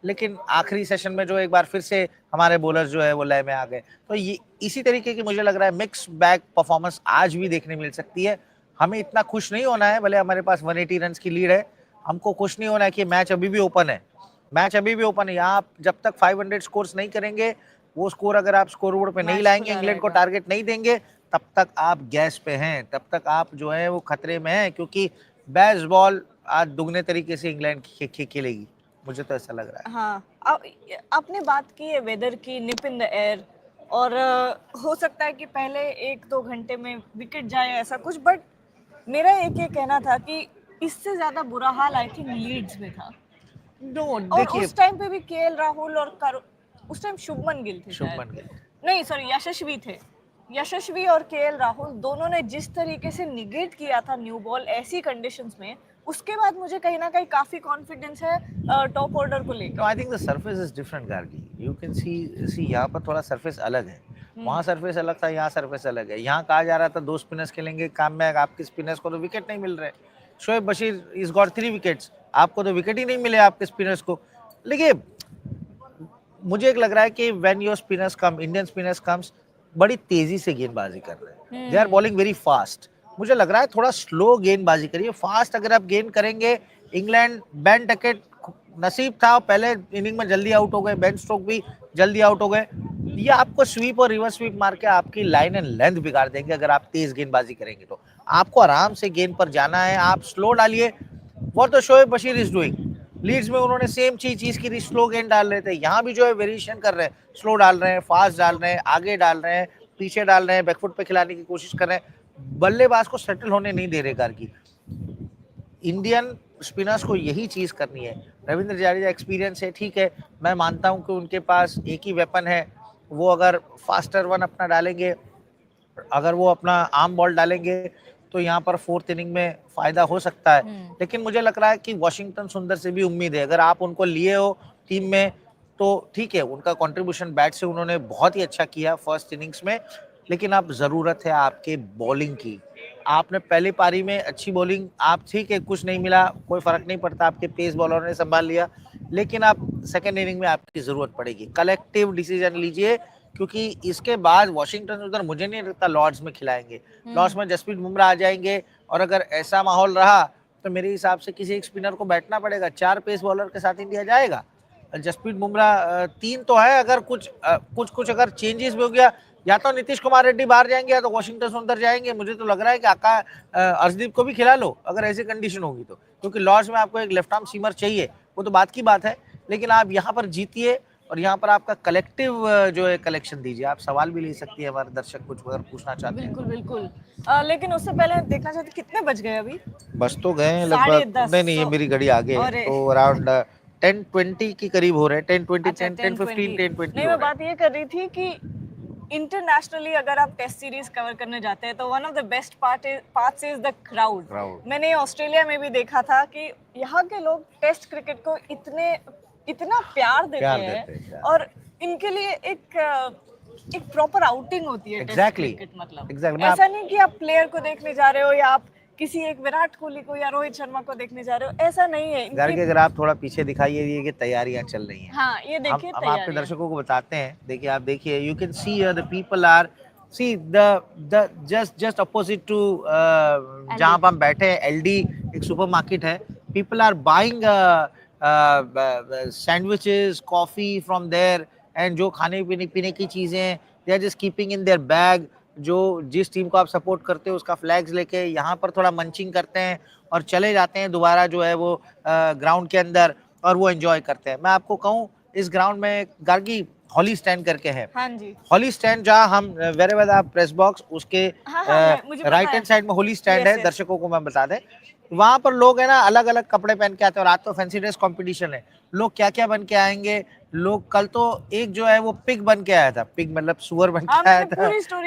[SPEAKER 3] लेकिन आखिरी सेशन में जो एक बार फिर से हमारे बॉलर्स जो है वो लय में आ गए। तो ये इसी तरीके की मुझे लग रहा है मिक्स बैग परफॉर्मेंस आज भी देखने मिल सकती है। हमें इतना खुश नहीं होना है, भले हमारे पास 180 रन की लीड है, हमको खुश नहीं होना है कि मैच अभी भी ओपन है। मैच अभी भी ओपन है। आप जब तक 500 स्कोर्स नहीं करेंगे, वो स्कोर अगर आप स्कोर बोर्ड पे नहीं लाएंगे, इंग्लैंड को टारगेट नहीं देंगे, तब तक आप गैस पे हैं, तब तक आप जो है वो खतरे में हैं, क्योंकि बेस्ट बॉल आज दुगने तरीके से इंग्लैंड खेलेगी। मुझे तो ऐसा लग रहा है।
[SPEAKER 2] हाँ, आपने बात की है वेदर की, निप इन द एयर, और हो सकता है कि पहले 1-2 घंटे में विकेट जाए ऐसा कुछ, बट मेरा एक ये कहना था कि इससे ज्यादा बुरा हाल आई थिंक लीड्स में था।
[SPEAKER 3] नो
[SPEAKER 2] और
[SPEAKER 3] देखिए,
[SPEAKER 2] उस टाइम पे भी केएल राहुल और उस टाइम शुभमन गिल थे शायद,
[SPEAKER 3] शुभमन गिल,
[SPEAKER 2] नहीं सॉरी यशस्वी थे। यशस्वी और केएल राहुल दोनों ने जिस तरीके से निगेट किया था न्यू बॉल ऐसी कंडीशंस में, उसके बाद मुझे कहीं ना कहीं काफी कॉन्फिडेंस है टॉप ऑर्डर को
[SPEAKER 3] नो
[SPEAKER 2] लेकर।
[SPEAKER 3] I think the surface is different Gargi, you can सी यहाँ पर थोड़ा सरफेस अलग है, वहाँ सरफेस अलग था, यहाँ सरफेस अलग है। यहाँ कहा जा रहा था 2 स्पिनर्स खेलेंगे, काम में आपके स्पिनर्स को तो विकेट नहीं मिल रहे। Shoaib Bashir is got 3 wickets, आपको तो विकेट ही नहीं मिले आपके स्पिनर्स को। लेकिन मुझे एक लग रहा है कि when your spinners come, Indian spinners comes, बड़ी तेजी से गेंदबाजी कर रहे हैं, they are bowling very fast. मुझे लग रहा है थोड़ा स्लो गेंदबाजी करिए, फास्ट अगर आप गेंद करेंगे। इंग्लैंड बेन टकेट नसीब था, पहले इनिंग में जल्दी आउट हो गए, बेन स्टोक भी जल्दी आउट हो गए। ये आपको स्वीप और रिवर्स स्वीप मार के आपकी लाइन एंड लेंथ बिगाड़ देंगे अगर आप तेज गेंदबाजी करेंगे। तो आपको आराम से गेंद पर जाना है, आप स्लो डालिए। What the Shoaib Bashir is doing, Leeds में उन्होंने सेम चीज की थी, स्लो गेंद डाल रहे थे, यहाँ भी जो है वेरिएशन कर रहे हैं, स्लो डाल रहे हैं, फास्ट डाल रहे हैं, आगे डाल रहे हैं, पीछे डाल रहे हैं, बैकफुट पे खिलाने की कोशिश कर रहे हैं, बल्लेबाज को सेटल होने नहीं दे रहे गार्गी। इंडियन स्पिनर्स को यही चीज करनी है। रविंद्र जडेजा एक्सपीरियंस है, ठीक है, मैं मानता हूं कि उनके पास एक ही वेपन है, वो अगर फास्टर वन अपना डालेंगे, अगर वो अपना आर्म बॉल डालेंगे तो यहाँ पर 4th इनिंग में फायदा हो सकता है। लेकिन मुझे लग रहा है कि वॉशिंगटन सुंदर से भी उम्मीद है, अगर आप उनको लिए हो टीम में तो ठीक है, उनका कंट्रीब्यूशन बैट से उन्होंने बहुत ही अच्छा किया फर्स्ट इनिंग्स में, लेकिन अब जरूरत है आपके बॉलिंग की। आपने पहली पारी में अच्छी बॉलिंग, आप ठीक है कुछ नहीं मिला, कोई फर्क नहीं पड़ता, आपके पेस बॉलर ने संभाल लिया, लेकिन आप सेकेंड इनिंग में आपकी जरूरत पड़ेगी। कलेक्टिव डिसीजन लीजिए, क्योंकि इसके बाद वॉशिंगटन उधर मुझे नहीं लगता लॉर्ड्स में खिलाएंगे। लॉर्ड्स में जसप्रीत बुमराह आ जाएंगे, और अगर ऐसा माहौल रहा तो मेरे हिसाब से किसी एक स्पिनर को बैठना पड़ेगा। 4 पेस बॉलर के साथ इंडिया जाएगा। जसप्रीत बुमराह 3 तो है, अगर कुछ अगर चेंजेस भी हो गया, या तो नीतीश कुमार रेड्डी बाहर जाएंगे या तो वॉशिंगटन सुंदर जाएंगे। मुझे तो लग रहा है कि अर्शदीप को भी खिला लो अगर ऐसी कंडीशन होगी तो, क्योंकि लॉर्ड्स में आपको एक लेफ्ट आर्म सीमर चाहिए, वो तो बात की बात है, लेकिन आप यहाँ पर जीतिए और यहाँ पर आपका कलेक्टिव जो है कलेक्शन दीजिए। आप सवाल भी ले सकती है, हमारे दर्शक कुछ अगर पूछना चाहते हैं।
[SPEAKER 2] बिल्कुल बिल्कुल। लेकिन उससे पहले देखना चाहते कितने बज गए अभी।
[SPEAKER 3] बस तो गए लगभग,
[SPEAKER 2] 10:30।
[SPEAKER 3] नहीं ये मेरी घड़ी आगे है, तो अराउंड 10:20 के करीब हो रहे हैं, 10:20,
[SPEAKER 2] अच्छा
[SPEAKER 3] 10:15, 10:20
[SPEAKER 2] नहीं,
[SPEAKER 3] हो
[SPEAKER 2] मैं
[SPEAKER 3] रहे हैं।
[SPEAKER 2] बात ये कर रही थी कि इंटरनेशनली अगर आप टेस्ट सीरीज कवर करने जाते हैं तो one of the best parts is the crowd. मैंने ऑस्ट्रेलिया में भी देखा था कि यहाँ के लोग टेस्ट क्रिकेट को इतना प्यार देते हैं, और इनके लिए एक प्रॉपर आउटिंग होती है टेस्ट क्रिकेट। मतलब ऐसा नहीं कि आप प्लेयर को देखने जा रहे हो या आप किसी एक विराट कोहली को या रोहित शर्मा को देखने जा रहे हो, ऐसा नहीं है।
[SPEAKER 3] घर अगर आप थोड़ा पीछे दिखाइए, ये तैयारियां चल रही हैं।
[SPEAKER 2] हाँ, ये देखिए
[SPEAKER 3] हम आपके दर्शकों को बताते हैं, देखिए आप देखिए, you can see the people are see the just opposite to जहां पर हम बैठे हैं, एलडी एक सुपरमार्केट है। People are buying sandwiches, coffee from there, and जो खाने पीने की चीजें they are just keeping in there bag. जो जिस टीम को आप सपोर्ट करते हो उसका फ्लैग्स लेके यहाँ पर थोड़ा मंचिंग करते हैं और चले जाते हैं दोबारा जो है वो ग्राउंड के अंदर, और वो एंजॉय करते हैं। मैं आपको कहूँ, इस ग्राउंड में गार्गी हॉली स्टैंड करके है।
[SPEAKER 2] हाँ जी,
[SPEAKER 3] हॉली स्टैंड, जहाँ हम वेरेवर आप प्रेस बॉक्स उसके राइट हैंड साइड में हॉली स्टैंड है। दर्शकों को मैं बता दें, वहां पर लोग है ना अलग अलग कपड़े पहन के आते हैं, और आज तो फैंसी ड्रेस कंपटीशन है, लोग क्या क्या बन के आएंगे। लोग कल तो एक जो है वो पिग बन के आया था, पिग मतलब सुअर बन के आया था।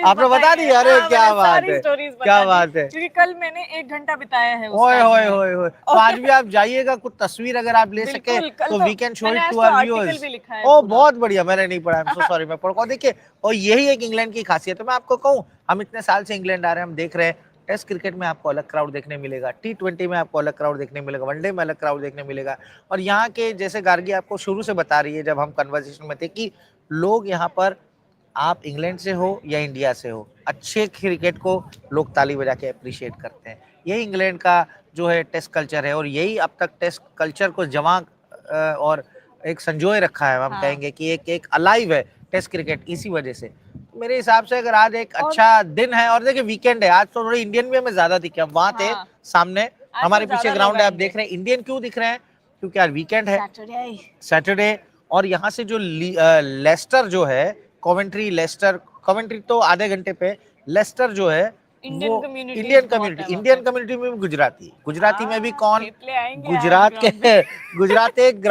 [SPEAKER 3] आपने बता दी? अरे क्या बात है, क्या बात है,
[SPEAKER 2] क्योंकि कल मैंने 1 घंटा बिताया है।
[SPEAKER 3] ओए होए होए होए। तो आज भी आप जाइएगा, कुछ तस्वीर अगर आप ले सके तो we can show it to our viewers. ओ बहुत बढ़िया, मैंने नहीं पढ़ा, आई एम सो सॉरी, मैं पढ़। देखिए, और यही एक इंग्लैंड की खासियत है। मैं आपको कहूँ, हम इतने साल से इंग्लैंड आ रहे हैं, हम देख रहे हैं टेस्ट क्रिकेट में आपको अलग क्राउड देखने मिलेगा, T20 में आपको अलग क्राउड देखने मिलेगा, वनडे में अलग क्राउड देखने मिलेगा। और यहाँ के जैसे गार्गी आपको शुरू से बता रही है जब हम कन्वर्सेशन में थे कि लोग यहाँ पर, आप इंग्लैंड से हो या इंडिया से हो, अच्छे क्रिकेट को लोग ताली बजा के अप्रिशिएट करते हैं। यही इंग्लैंड का जो है टेस्ट कल्चर है, और यही अब तक टेस्ट कल्चर को जमा और एक संजोए रखा है। हम कहेंगे कि एक अलाइव है टेस्ट क्रिकेट इसी वजह से। मेरे हिसाब से अगर आज एक अच्छा दिन है, और देखिए वीकेंड है, आज तो थोड़े इंडियन भी हमें ज्यादा दिखे। हम वहां थे सामने, हमारे पीछे ग्राउंड है, आप देख रहे हैं। इंडियन क्यों दिख रहे हैं? क्योंकि आज वीकेंड है,
[SPEAKER 2] Saturday.
[SPEAKER 3] सैटरडे। और यहाँ से जो लेस्टर जो है, कॉवेंट्री लेस्टर, कॉवेंट्री तो आधे घंटे पे, लेस्टर जो है
[SPEAKER 2] Indian
[SPEAKER 3] वो
[SPEAKER 2] community
[SPEAKER 3] इंडियन
[SPEAKER 2] बहुत है
[SPEAKER 3] कम्युनिटी,
[SPEAKER 2] वहाँ
[SPEAKER 3] इंडियन
[SPEAKER 2] पे।
[SPEAKER 3] कम्युनिटी में भी गुजराती, गुजराती में भी
[SPEAKER 2] हाँ,
[SPEAKER 3] कौन,
[SPEAKER 2] थेपले आएंगे आज
[SPEAKER 3] गुजरात
[SPEAKER 2] ground
[SPEAKER 3] के
[SPEAKER 2] पे।
[SPEAKER 3] गुजरात एक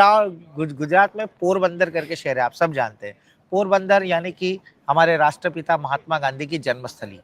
[SPEAKER 3] गुजरात में पोरबंदर करके शहर है, आप सब जानते हैं। पोरबंदर यानी कि हमारे राष्ट्रपिता महात्मा गांधी की जन्मस्थली।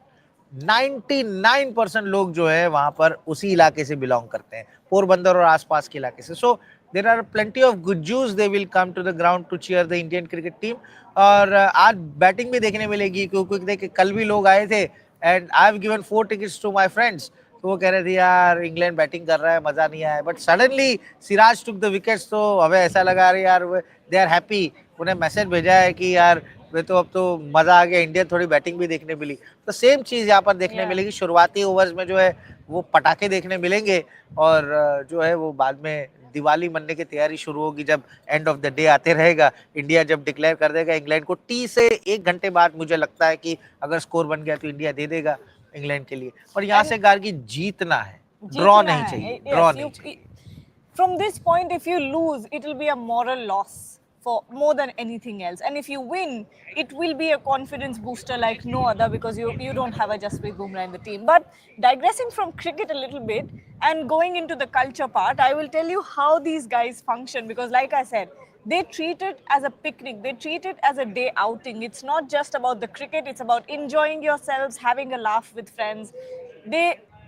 [SPEAKER 3] 99% लोग जो है वहां पर उसी इलाके से बिलोंग करते हैं, पोरबंदर और आसपास के इलाके से। So there are plenty of good juice, they will come to the ground to cheer the Indian cricket team. और आज बैटिंग भी देखने मिलेगी, क्योंकि देखिए कल भी लोग आए थे and I have given 4 tickets to my friends, तो वो कह रहे थे यार इंग्लैंड बैटिंग कर रहा है, मजा नहीं आया, but suddenly Siraj took the wickets, तो हमें ऐसा लगा अरे यार दे आर हैप्पी। उन्हें मैसेज भेजा है कि यार वे तो अब तो मजा आ गया, इंडिया थोड़ी बैटिंग भी देखने मिली। तो सेम चीज यहाँ पर देखने
[SPEAKER 2] Yeah.
[SPEAKER 3] मिलेगी, शुरुआती ओवर्स में जो है वो पटाखे देखने मिलेंगे, और जो है वो बाद में दिवाली मनने की तैयारी शुरू होगी जब एंड ऑफ द डे आते रहेगा, इंडिया जब डिक्लेयर कर देगा इंग्लैंड को। टी से 1 घंटे बाद मुझे लगता है कि अगर स्कोर बन गया तो इंडिया दे देगा इंग्लैंड के लिए। और यहाँ से गार्गी जीतना है, ड्रॉ नहीं चाहिए, ड्रॉ नहीं चाहिए।
[SPEAKER 2] From this point, if you lose, it will be a moral loss for more than anything else. And if you win, it will be a confidence booster like no other, because you don't have a Jasprit Bumrah in the team. But digressing from cricket a little bit and going into the culture part, I will tell you how these guys function, because like I said, they treat it as a picnic, they treat it as a day outing. It's not just about the cricket, it's about enjoying yourselves, having a laugh with friends.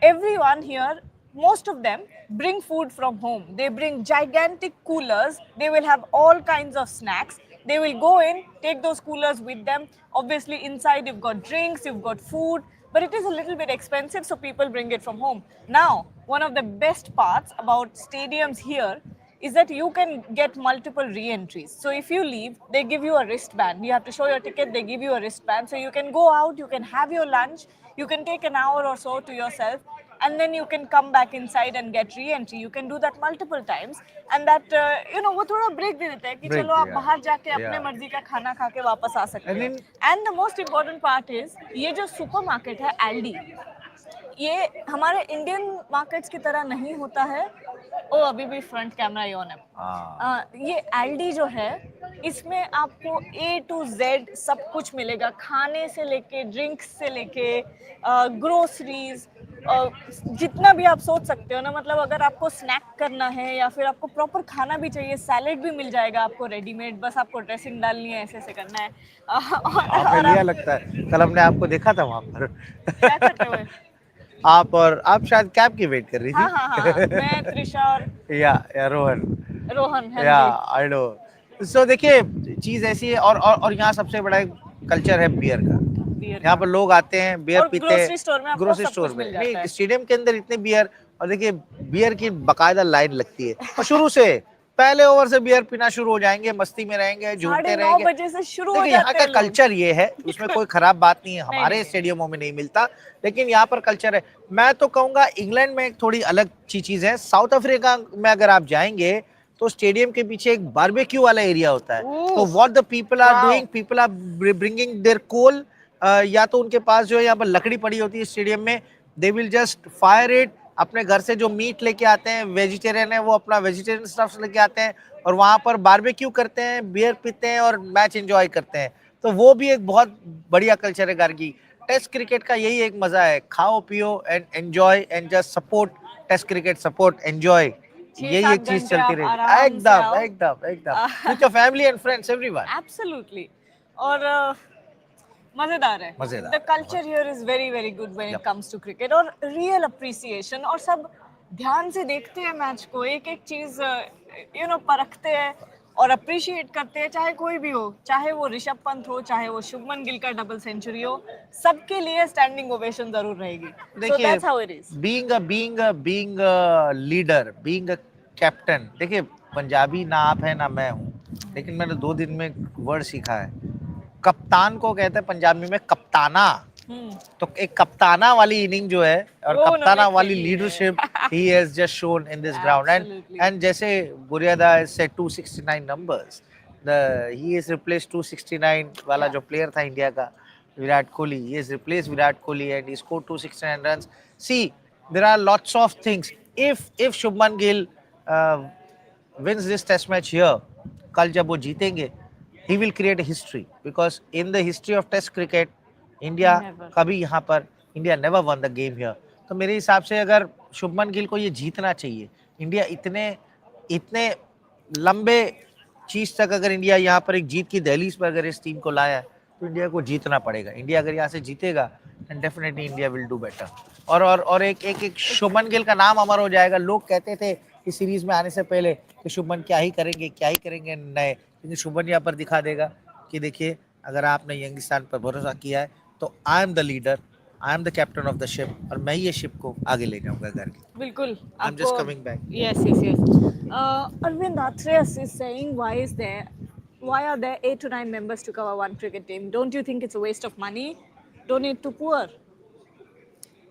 [SPEAKER 2] Everyone here, most of them bring food from home. They bring gigantic coolers, they will have all kinds of snacks. They will go in, take those coolers with them. Obviously inside you've got drinks, you've got food, but it is a little bit expensive, so people bring it from home. Now, one of the best parts about stadiums here is that you can get multiple re-entries. So if you leave, they give you a wristband. You have to show your ticket, they give you a wristband. So you can go out, you can have your lunch, you can take an hour or so to yourself, and then you can come back inside and get re-entry. You can do that multiple times, and that वो थोड़ा break दे देता है कि
[SPEAKER 3] Break,
[SPEAKER 2] चलो आप
[SPEAKER 3] yeah.
[SPEAKER 2] बाहर जाके अपने
[SPEAKER 3] Yeah.
[SPEAKER 2] मर्जी का खाना खा के वापस आ सकते
[SPEAKER 3] And
[SPEAKER 2] हो.
[SPEAKER 3] in-
[SPEAKER 2] And the most important part is ये जो सुपरमार्केट है एल्डी, ये हमारे इंडियन मार्केट्स की तरह नहीं होता है. ओ अभी भी फ्रंट कैमरा ऑन है. ये एल्डी जो है, इसमें आपको A to Z सब कुछ मिलेगा, खाने से लेके ड्रिंक्स से लेके ग्रोसरीज, जितना भी आप सोच सकते हो ना. मतलब अगर आपको स्नैक करना है या फिर आपको प्रॉपर खाना भी चाहिए, सैलेड भी मिल जाएगा आपको रेडीमेड, बस आपको ड्रेसिंग डालनी है, ऐसे ऐसे करना है.
[SPEAKER 3] आपने लिया लगता है, कल हमने आपको देखा था वहां पर।
[SPEAKER 2] क्या करते हुए?
[SPEAKER 3] आप शायद कैब की वेट कर रही
[SPEAKER 2] हाँ
[SPEAKER 3] थी।
[SPEAKER 2] हाँ हाँ, मैं त्रिशा और
[SPEAKER 3] या रोहन,
[SPEAKER 2] रोहन है
[SPEAKER 3] या
[SPEAKER 2] जी.
[SPEAKER 3] I know. सो देखिए चीज ऐसी है, और यहाँ सबसे बड़ा कल्चर है बियर का।
[SPEAKER 2] बियर
[SPEAKER 3] यहाँ पर लोग आते हैं, बियर
[SPEAKER 2] और
[SPEAKER 3] पीते
[SPEAKER 2] ग्रोसरी
[SPEAKER 3] हैं,
[SPEAKER 2] स्टोर में आपको
[SPEAKER 3] ग्रोसरी
[SPEAKER 2] सब
[SPEAKER 3] स्टोर
[SPEAKER 2] कुछ
[SPEAKER 3] में
[SPEAKER 2] मिल जाता
[SPEAKER 3] नहीं,
[SPEAKER 2] है.
[SPEAKER 3] स्टेडियम के अंदर इतने बियर, और देखिए बियर की बकायदा लाइन लगती है, और शुरू से पहले ओवर से बियर पीना शुरू हो जाएंगे, मस्ती में रहेंगे, झूमते
[SPEAKER 2] 9:30
[SPEAKER 3] रहेंगे।
[SPEAKER 2] बजे से शुरू हो
[SPEAKER 3] देखिए यहाँ
[SPEAKER 2] जाते
[SPEAKER 3] का
[SPEAKER 2] हैं लोग.
[SPEAKER 3] कल्चर ये है, उसमें कोई खराब बात नहीं है, हमारे
[SPEAKER 2] नहीं.
[SPEAKER 3] स्टेडियमों में नहीं मिलता, लेकिन यहाँ पर कल्चर है। मैं तो कहूंगा इंग्लैंड में एक थोड़ी अलग चीज है। साउथ अफ्रीका में अगर आप जाएंगे तो स्टेडियम के पीछे एक बारबेक्यू वाला एरिया होता है। तो what the people are doing, people are bringing their coal, या तो उनके पास जो है यहाँ पर लकड़ी पड़ी होती है स्टेडियम में, they will just fire it. अपने घर से जो मीट लेके आते हैं, वेजिटेरियन है वो अपना वेजिटेरियन स्टफ लेके आते हैं, और वहां पर बारबेक्यू करते हैं, बियर पीते हैं और मैच एंजॉय करते हैं। तो वो भी एक बहुत बढ़िया कल्चर है गार्गी। टेस्ट क्रिकेट का यही एक मजा है, खाओ पियो and enjoy and just support test cricket, support enjoy, यही एक चीज चलती रहेगी। एकदम एकदम एकदम, with your family and friends everyone.
[SPEAKER 2] Absolutely. और मजेदार है.
[SPEAKER 3] मजेदार.
[SPEAKER 2] The culture here is very very good when it comes to cricket, और रियल अप्रिसिएशन, और सब ध्यान से देखते हैं मैच को, एक एक चीज परखते हैं और अप्रिशिएट करते हैं, चाहे कोई भी हो, चाहे वो ऋषभ पंत हो, चाहे वो शुभमन गिल का डबल सेंचुरी हो, सबके लिए स्टैंडिंग ओवेशन जरूर रहेगी. So that's how it is.
[SPEAKER 3] Being a leader, being a captain, देखिए पंजाबी ना आप है ना मैं हूँ, लेकिन मैंने 2 दिन में वर्ड सीखा है। कप्तान को कहते हैं पंजाबी में कप्ताना। तो एक कप्ताना वाली इनिंग जो है और कप्ताना वाली leadership he has just shown in this ground. And जैसे बुरियादा said 269 numbers, he is replace 269 वाला जो प्लेयर था इंडिया का, Virat Kohli, he is replace Virat Kohli and he scored 269 runs. See there are lots of things, if Shubman Gill wins this test match here, कल जब वो जीतेंगे, he will create a history, because in the history of test cricket, India
[SPEAKER 2] Never.
[SPEAKER 3] कभी यहाँ पर India never won the game here. तो मेरे हिसाब से अगर शुभमन गिल को ये जीतना चाहिए, इंडिया इतने इतने लंबे चीज तक अगर इंडिया यहाँ पर एक जीत की दहलीज पर अगर इस टीम को लाया है, तो इंडिया को जीतना पड़ेगा. इंडिया अगर यहाँ से जीतेगा, and definitely India will do better. और एक शुभमन गिल का नाम अमर हो जाएगा. लोग कहते थे इस सीरीज में आने से पहले कि शुभमन क्या ही करेंगे नए, लेकिन शुभमन यहाँ पर दिखा देगा कि देखिए, अगर आपने यंगिस्तान पर भरोसा किया है तो I am the leader, I am the captain of the ship, और मैं ये शिप को आगे ले जाऊंगा घर की.
[SPEAKER 2] बिल्कुल.
[SPEAKER 3] I am just coming back.
[SPEAKER 2] Yes. Arvind Atreus is saying, why are there 8 to 9 members to cover one cricket team? Don't you think it's a waste of money? Donate to poor.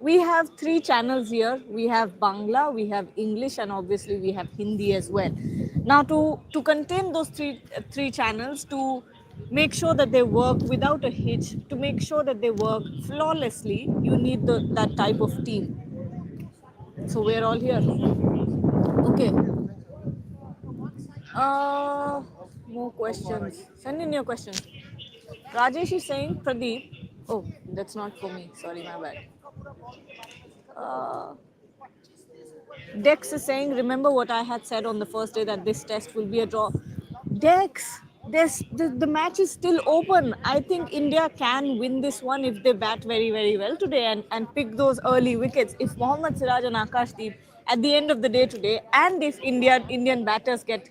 [SPEAKER 2] We have 3 channels here. We have Bangla, we have English, and obviously we have Hindi as well. Now, to contain those three channels, to make sure that they work without a hitch, to make sure that they work flawlessly, you need that type of team. So we're all here. Okay. More questions. Send in your questions. Rajesh is saying, Pradeep. Oh, that's not for me. Sorry, my bad. Dex is saying, remember what I had said on the first day, that this test will be a draw. Dex, the match is still open. I think India can win this one if they bat very, very well today and pick those early wickets. If Mohammed Siraj and Akashdeep at the end of the day today, and if Indian batters get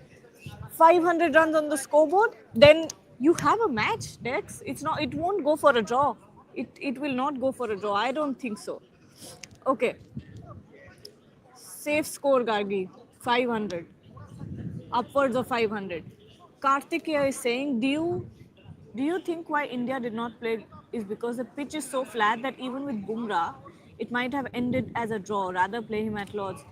[SPEAKER 2] 500 runs on the scoreboard, then you have a match, Dex. It won't go for a draw. It will not go for a draw. I don't think so. Okay. Safe score, Gargi, 500. Upwards of 500. Kartikeya is saying, do you think why India did not play is because the pitch is so flat that even with Bumrah, it might have ended as a draw, rather play him at Lord's?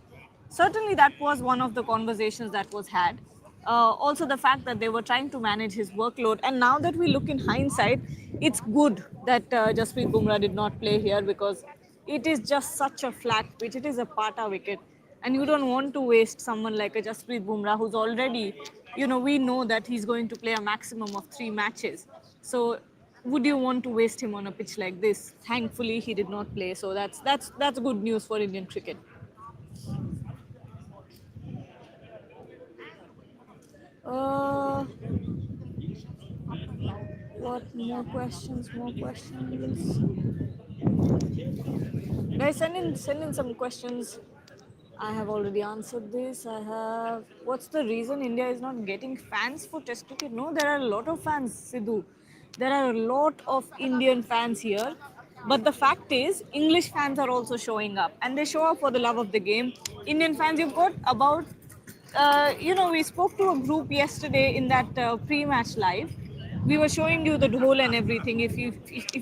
[SPEAKER 2] Certainly that was one of the conversations that was had. Also the fact that they were trying to manage his workload, and now that we look in hindsight, it's good that Jasprit Bumrah did not play here, because it is just such a flat pitch. It is a pata wicket, and you don't want to waste someone like a Jasprit Bumrah who's already, we know that he's going to play a maximum of 3 matches. So would you want to waste him on a pitch like this? Thankfully he did not play, so that's good news for Indian cricket. What more questions? Guys, send in some questions. I have already answered this. What's the reason India is not getting fans for Test cricket? No, there are a lot of fans, Sidhu. There are a lot of Indian fans here. But the fact is, English fans are also showing up, and they show up for the love of the game. Indian fans, you've got about, we spoke to a group yesterday in that pre-match live. We were showing you the dhol and everything. If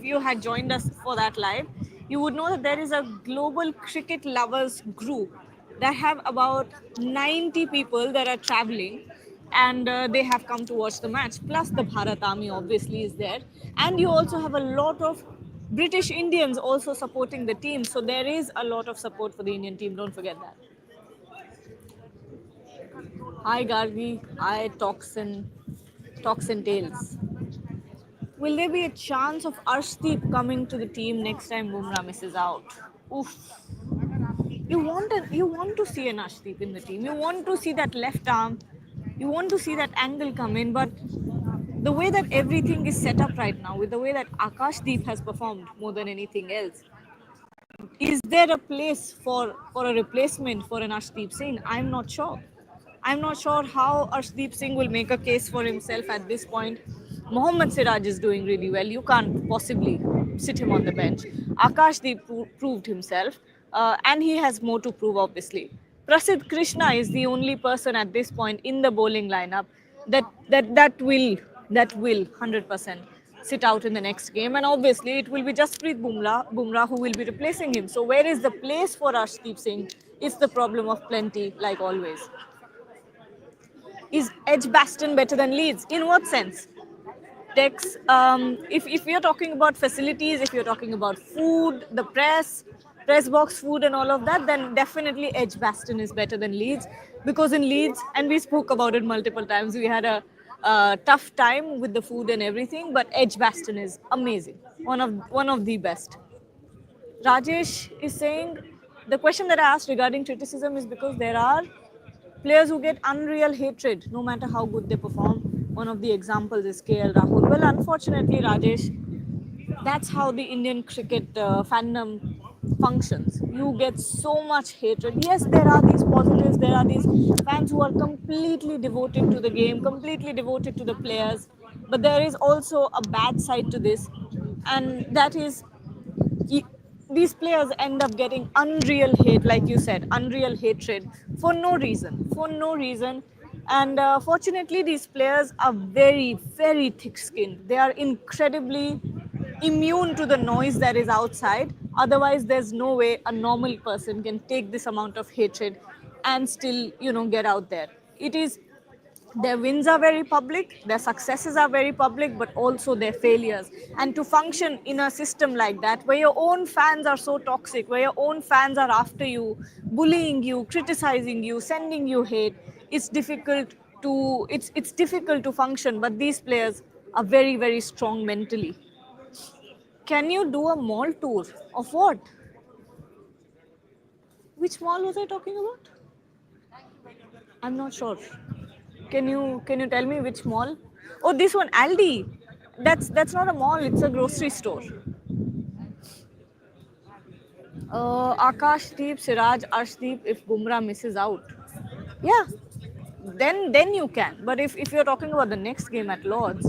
[SPEAKER 2] you had joined us for that live, you would know that there is a global cricket lovers group that have about 90 people that are traveling, and they have come to watch the match. Plus the Bharat Army obviously is there, and you also have a lot of British Indians also supporting the team. So there is a lot of support for the Indian team. Don't forget that. Hi Gargi. Hi Toxin Tales. Will there be a chance of Arshdeep coming to the team next time Bumrah misses out? Oof. You want to see an Arshdeep in the team. You want to see that left arm. You want to see that angle come in. But the way that everything is set up right now, with the way that Akashdeep has performed more than anything else, is there a place for a replacement for an Arshdeep Singh? I'm not sure. I'm not sure how Arshdeep Singh will make a case for himself at this point. Mohammed Siraj is doing really well. You can't possibly sit him on the bench. Akashdeep proved himself, and he has more to prove, obviously. Prasidh Krishna is the only person at this point in the bowling lineup that will 100% sit out in the next game, and obviously it will be Jasprit Bumrah who will be replacing him. So where is the place for Arshdeep Singh? It's the problem of plenty, like always. Is Edgbaston better than Leeds? In what sense? Tex, if you're talking about facilities, if you're talking about food, the press, press box food and all of that, then definitely Edgbaston is better than Leeds, because in Leeds, and we spoke about it multiple times, we had a tough time with the food and everything, but Edgbaston is amazing, one of the best. Rajesh is saying the question that I asked regarding criticism is because there are players who get unreal hatred no matter how good they perform. One of the examples is KL Rahul. Well, unfortunately, Rajesh, that's how the Indian cricket fandom functions. You get so much hatred. Yes, there are these positives, there are these fans who are completely devoted to the game, completely devoted to the players, but there is also a bad side to this, and that is these players end up getting unreal hate, like you said, unreal hatred for no reason. And fortunately, these players are very, very thick skinned. They are incredibly immune to the noise that is outside. Otherwise, there's no way a normal person can take this amount of hatred and still, get out there. It is their wins are very public, their successes are very public, but also their failures. And to function in a system like that, where your own fans are so toxic, where your own fans are after you, bullying you, criticizing you, sending you hate, it's difficult to function. But these players are very, very strong mentally. Can you do a mall tour of what? Which mall was I talking about? I'm not sure. Can you tell me which mall? Oh, this one, Aldi. That's not a mall. It's a grocery store. Akashdeep, Siraj, Arshdeep. If Bumrah misses out, yeah, then you can. But if you're talking about the next game at Lords,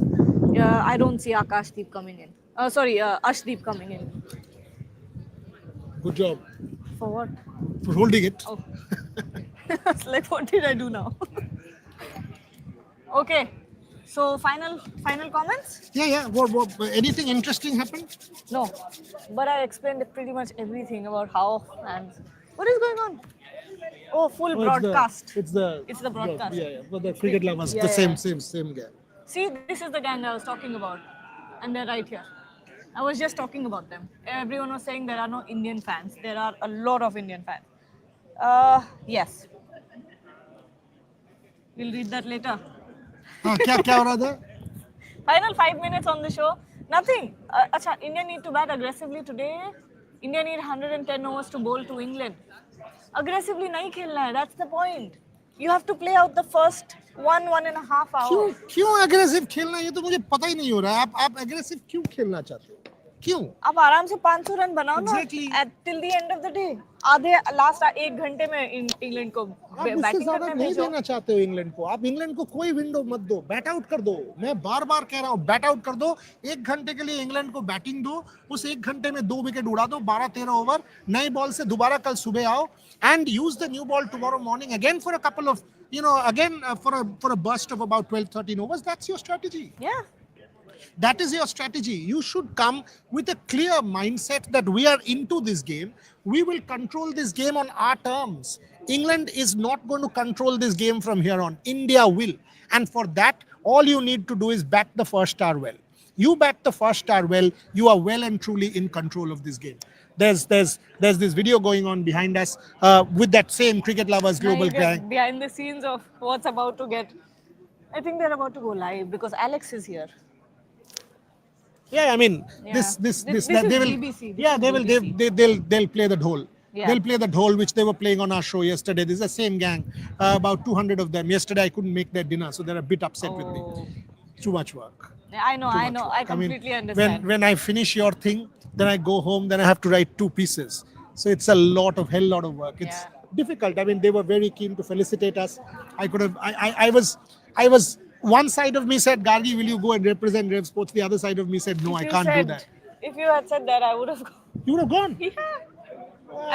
[SPEAKER 2] I don't see Akashdeep coming in. Arshdeep coming in.
[SPEAKER 1] Good job
[SPEAKER 2] For what?
[SPEAKER 1] for holding it.
[SPEAKER 2] Oh. It's like, what did I do now? Okay. So final comments?
[SPEAKER 1] Yeah. What? Anything interesting happened?
[SPEAKER 2] No. But I explained pretty much everything about how and what is going on. Oh, full broadcast.
[SPEAKER 1] It's the
[SPEAKER 2] broadcast.
[SPEAKER 1] Yeah. For the cricket lovers,
[SPEAKER 2] Yeah,
[SPEAKER 1] the
[SPEAKER 2] yeah.
[SPEAKER 1] same guy.
[SPEAKER 2] See, this is the gang I was talking about. And they're right here. I was just talking about them. Everyone was saying there are no Indian fans. There are a lot of Indian fans. Yes. We'll read that later.
[SPEAKER 1] क्या हो रहा था?
[SPEAKER 2] Final 5 minutes on the show. Nothing. Acha, India need to bat aggressively today. India need 110 overs to bowl to England. Aggressively nahi khelna hai. That's the point. You have to play out the first 1.5 hours.
[SPEAKER 1] क्यों aggressive खेलना? ये तो मुझे पता ही नहीं हो रहा है. आप aggressive क्यों खेलना चाहते हो? क्यों?
[SPEAKER 2] आप आराम से 500 रन बनाओ ना.
[SPEAKER 1] Exactly.
[SPEAKER 2] Till the end of the day. आधे लास्ट 1 घंटे में इंग्लैंड को
[SPEAKER 1] आप इससे
[SPEAKER 2] बैटिंग
[SPEAKER 1] ज्यादा
[SPEAKER 2] करने
[SPEAKER 1] नहीं
[SPEAKER 2] भेजो.
[SPEAKER 1] देना चाहते हो इंग्लैंड को. आप इंग्लैंड को कोई विंडो मत दो. बैट आउट कर दो. मैं बार बार कह रहा हूँ, बैट आउट कर दो. 1 घंटे के लिए इंग्लैंड को बैटिंग दो. उस 1 घंटे में 2 विकेट उड़ा दो. 12-13 ओवर. नई बॉल से दोबारा कल सुबह आओ and use the new ball tomorrow morning again for a couple of for a burst of about 12-13 overs. That's your strategy.
[SPEAKER 2] Yeah.
[SPEAKER 1] That is your strategy. You should come with a clear mindset that we are into this game. We will control this game on our terms. England is not going to control this game from here on. India will. And for that, all you need to do is bat the first hour well. You bat the first hour well, you are well and truly in control of this game. There's this video going on behind us with that same Cricket Lovers Global gang.
[SPEAKER 2] Behind the scenes of what's about to get. I think they're about to go live because Alex is here.
[SPEAKER 1] Yeah, I mean,
[SPEAKER 2] Yeah.
[SPEAKER 1] this
[SPEAKER 2] This
[SPEAKER 1] that
[SPEAKER 2] is
[SPEAKER 1] they will.
[SPEAKER 2] BBC. This
[SPEAKER 1] Yeah,
[SPEAKER 2] is
[SPEAKER 1] they will.
[SPEAKER 2] BBC.
[SPEAKER 1] They'll play the dhol.
[SPEAKER 2] Yeah.
[SPEAKER 1] They'll play the dhol, which they were playing on our show yesterday. This is the same gang, about 200 of them. Yesterday, I couldn't make their dinner, so they're a bit upset with me.
[SPEAKER 2] Oh.
[SPEAKER 1] Too much work.
[SPEAKER 2] I know.
[SPEAKER 1] Too
[SPEAKER 2] I
[SPEAKER 1] much
[SPEAKER 2] know.
[SPEAKER 1] work.
[SPEAKER 2] I
[SPEAKER 1] mean,
[SPEAKER 2] completely understand.
[SPEAKER 1] When I finish your thing, then I go home. Then I have to write 2 pieces. So it's a lot of work. It's
[SPEAKER 2] Yeah.
[SPEAKER 1] difficult. I mean, they were very keen to felicitate us. I could have. I was. One side of me said, Gargi, will you go and represent Rev Sports? The other side of me said, no, I can't do that.
[SPEAKER 2] If you had said that, I would have gone.
[SPEAKER 1] You would have gone.
[SPEAKER 2] Yeah.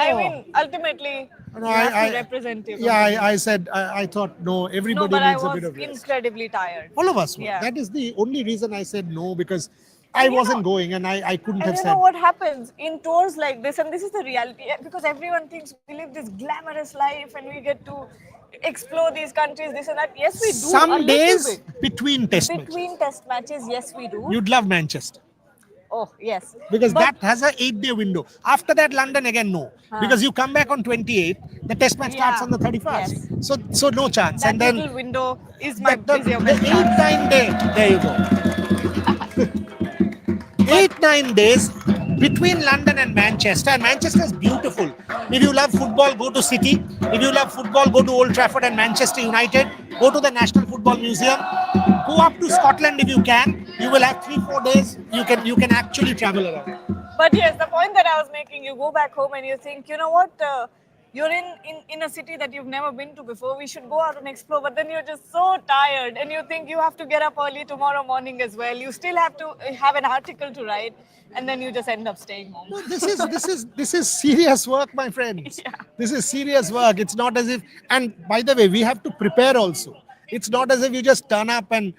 [SPEAKER 2] I mean, ultimately,
[SPEAKER 1] No,
[SPEAKER 2] you have to represent your
[SPEAKER 1] Yeah,
[SPEAKER 2] company.
[SPEAKER 1] I said, I thought, no,
[SPEAKER 2] No,
[SPEAKER 1] everybody
[SPEAKER 2] but I
[SPEAKER 1] needs a
[SPEAKER 2] was
[SPEAKER 1] bit of rest.
[SPEAKER 2] incredibly tired.
[SPEAKER 1] All of us were.
[SPEAKER 2] Yeah.
[SPEAKER 1] That is the only reason I said no, because I
[SPEAKER 2] you
[SPEAKER 1] wasn't
[SPEAKER 2] know-
[SPEAKER 1] going and I couldn't
[SPEAKER 2] And
[SPEAKER 1] have
[SPEAKER 2] you
[SPEAKER 1] said.
[SPEAKER 2] know what happens in tours like this, and this is the reality, because everyone thinks we live this glamorous life and we get to explore these countries, this and that. Yes, we do. a
[SPEAKER 1] Some
[SPEAKER 2] little
[SPEAKER 1] days
[SPEAKER 2] bit.
[SPEAKER 1] between test matches.
[SPEAKER 2] Between test matches, yes, we do.
[SPEAKER 1] You'd love Manchester.
[SPEAKER 2] Oh, yes.
[SPEAKER 1] because
[SPEAKER 2] But-
[SPEAKER 1] that has a 8-day window. After that, London again, no, because you come back on 28th. The test match starts
[SPEAKER 2] Yeah.
[SPEAKER 1] on the 31st.
[SPEAKER 2] Yes.
[SPEAKER 1] So no chance.
[SPEAKER 2] That
[SPEAKER 1] and then
[SPEAKER 2] little window is my
[SPEAKER 1] the
[SPEAKER 2] is your
[SPEAKER 1] 8,
[SPEAKER 2] best chance.
[SPEAKER 1] 9 day. There you go. 8, 9 days between London and Manchester. And Manchester is beautiful. If you love football, go to City. If you love football, go to Old Trafford and Manchester United. Go to the National Football Museum. Go up to Scotland if you can. You will have 3-4 days. You can actually travel around.
[SPEAKER 2] But yes, the point that I was making, you go back home and you think, you know what, you're in a city that you've never been to before. We should go out and explore. But then you're just so tired, and you think you have to get up early tomorrow morning as well. You still have to have an article to write, and then you just end up staying home.
[SPEAKER 1] No, this is serious work, my friends.
[SPEAKER 2] Yeah.
[SPEAKER 1] This is serious work. It's not as if. And by the way, we have to prepare also. It's not as if you just turn up and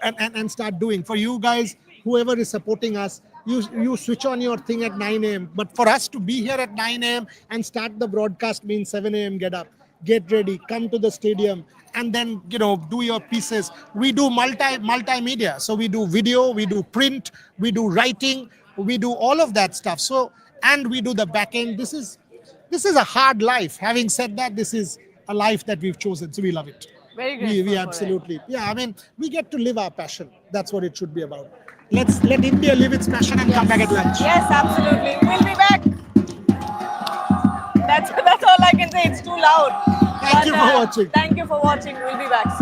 [SPEAKER 1] and start doing. For you guys, whoever is supporting us, you switch on your thing at 9 a.m. But for us to be here at 9 a.m. and start the broadcast means 7 a.m. Get up, get ready, come to the stadium, and then do your pieces. We do multimedia, so we do video, we do print, we do writing, we do all of that stuff. So and we do the back end. This is a hard life. Having said that, this is a life that we've chosen, so we love it.
[SPEAKER 2] Very grateful
[SPEAKER 1] We
[SPEAKER 2] for it.
[SPEAKER 1] absolutely, yeah. I mean, we get to live our passion. That's what it should be about. Let's let India live its passion and come back at lunch.
[SPEAKER 2] Yes, absolutely. We'll be back. That's all I can say. It's too loud.
[SPEAKER 1] Thank you for watching.
[SPEAKER 2] Thank you for watching. We'll be back soon.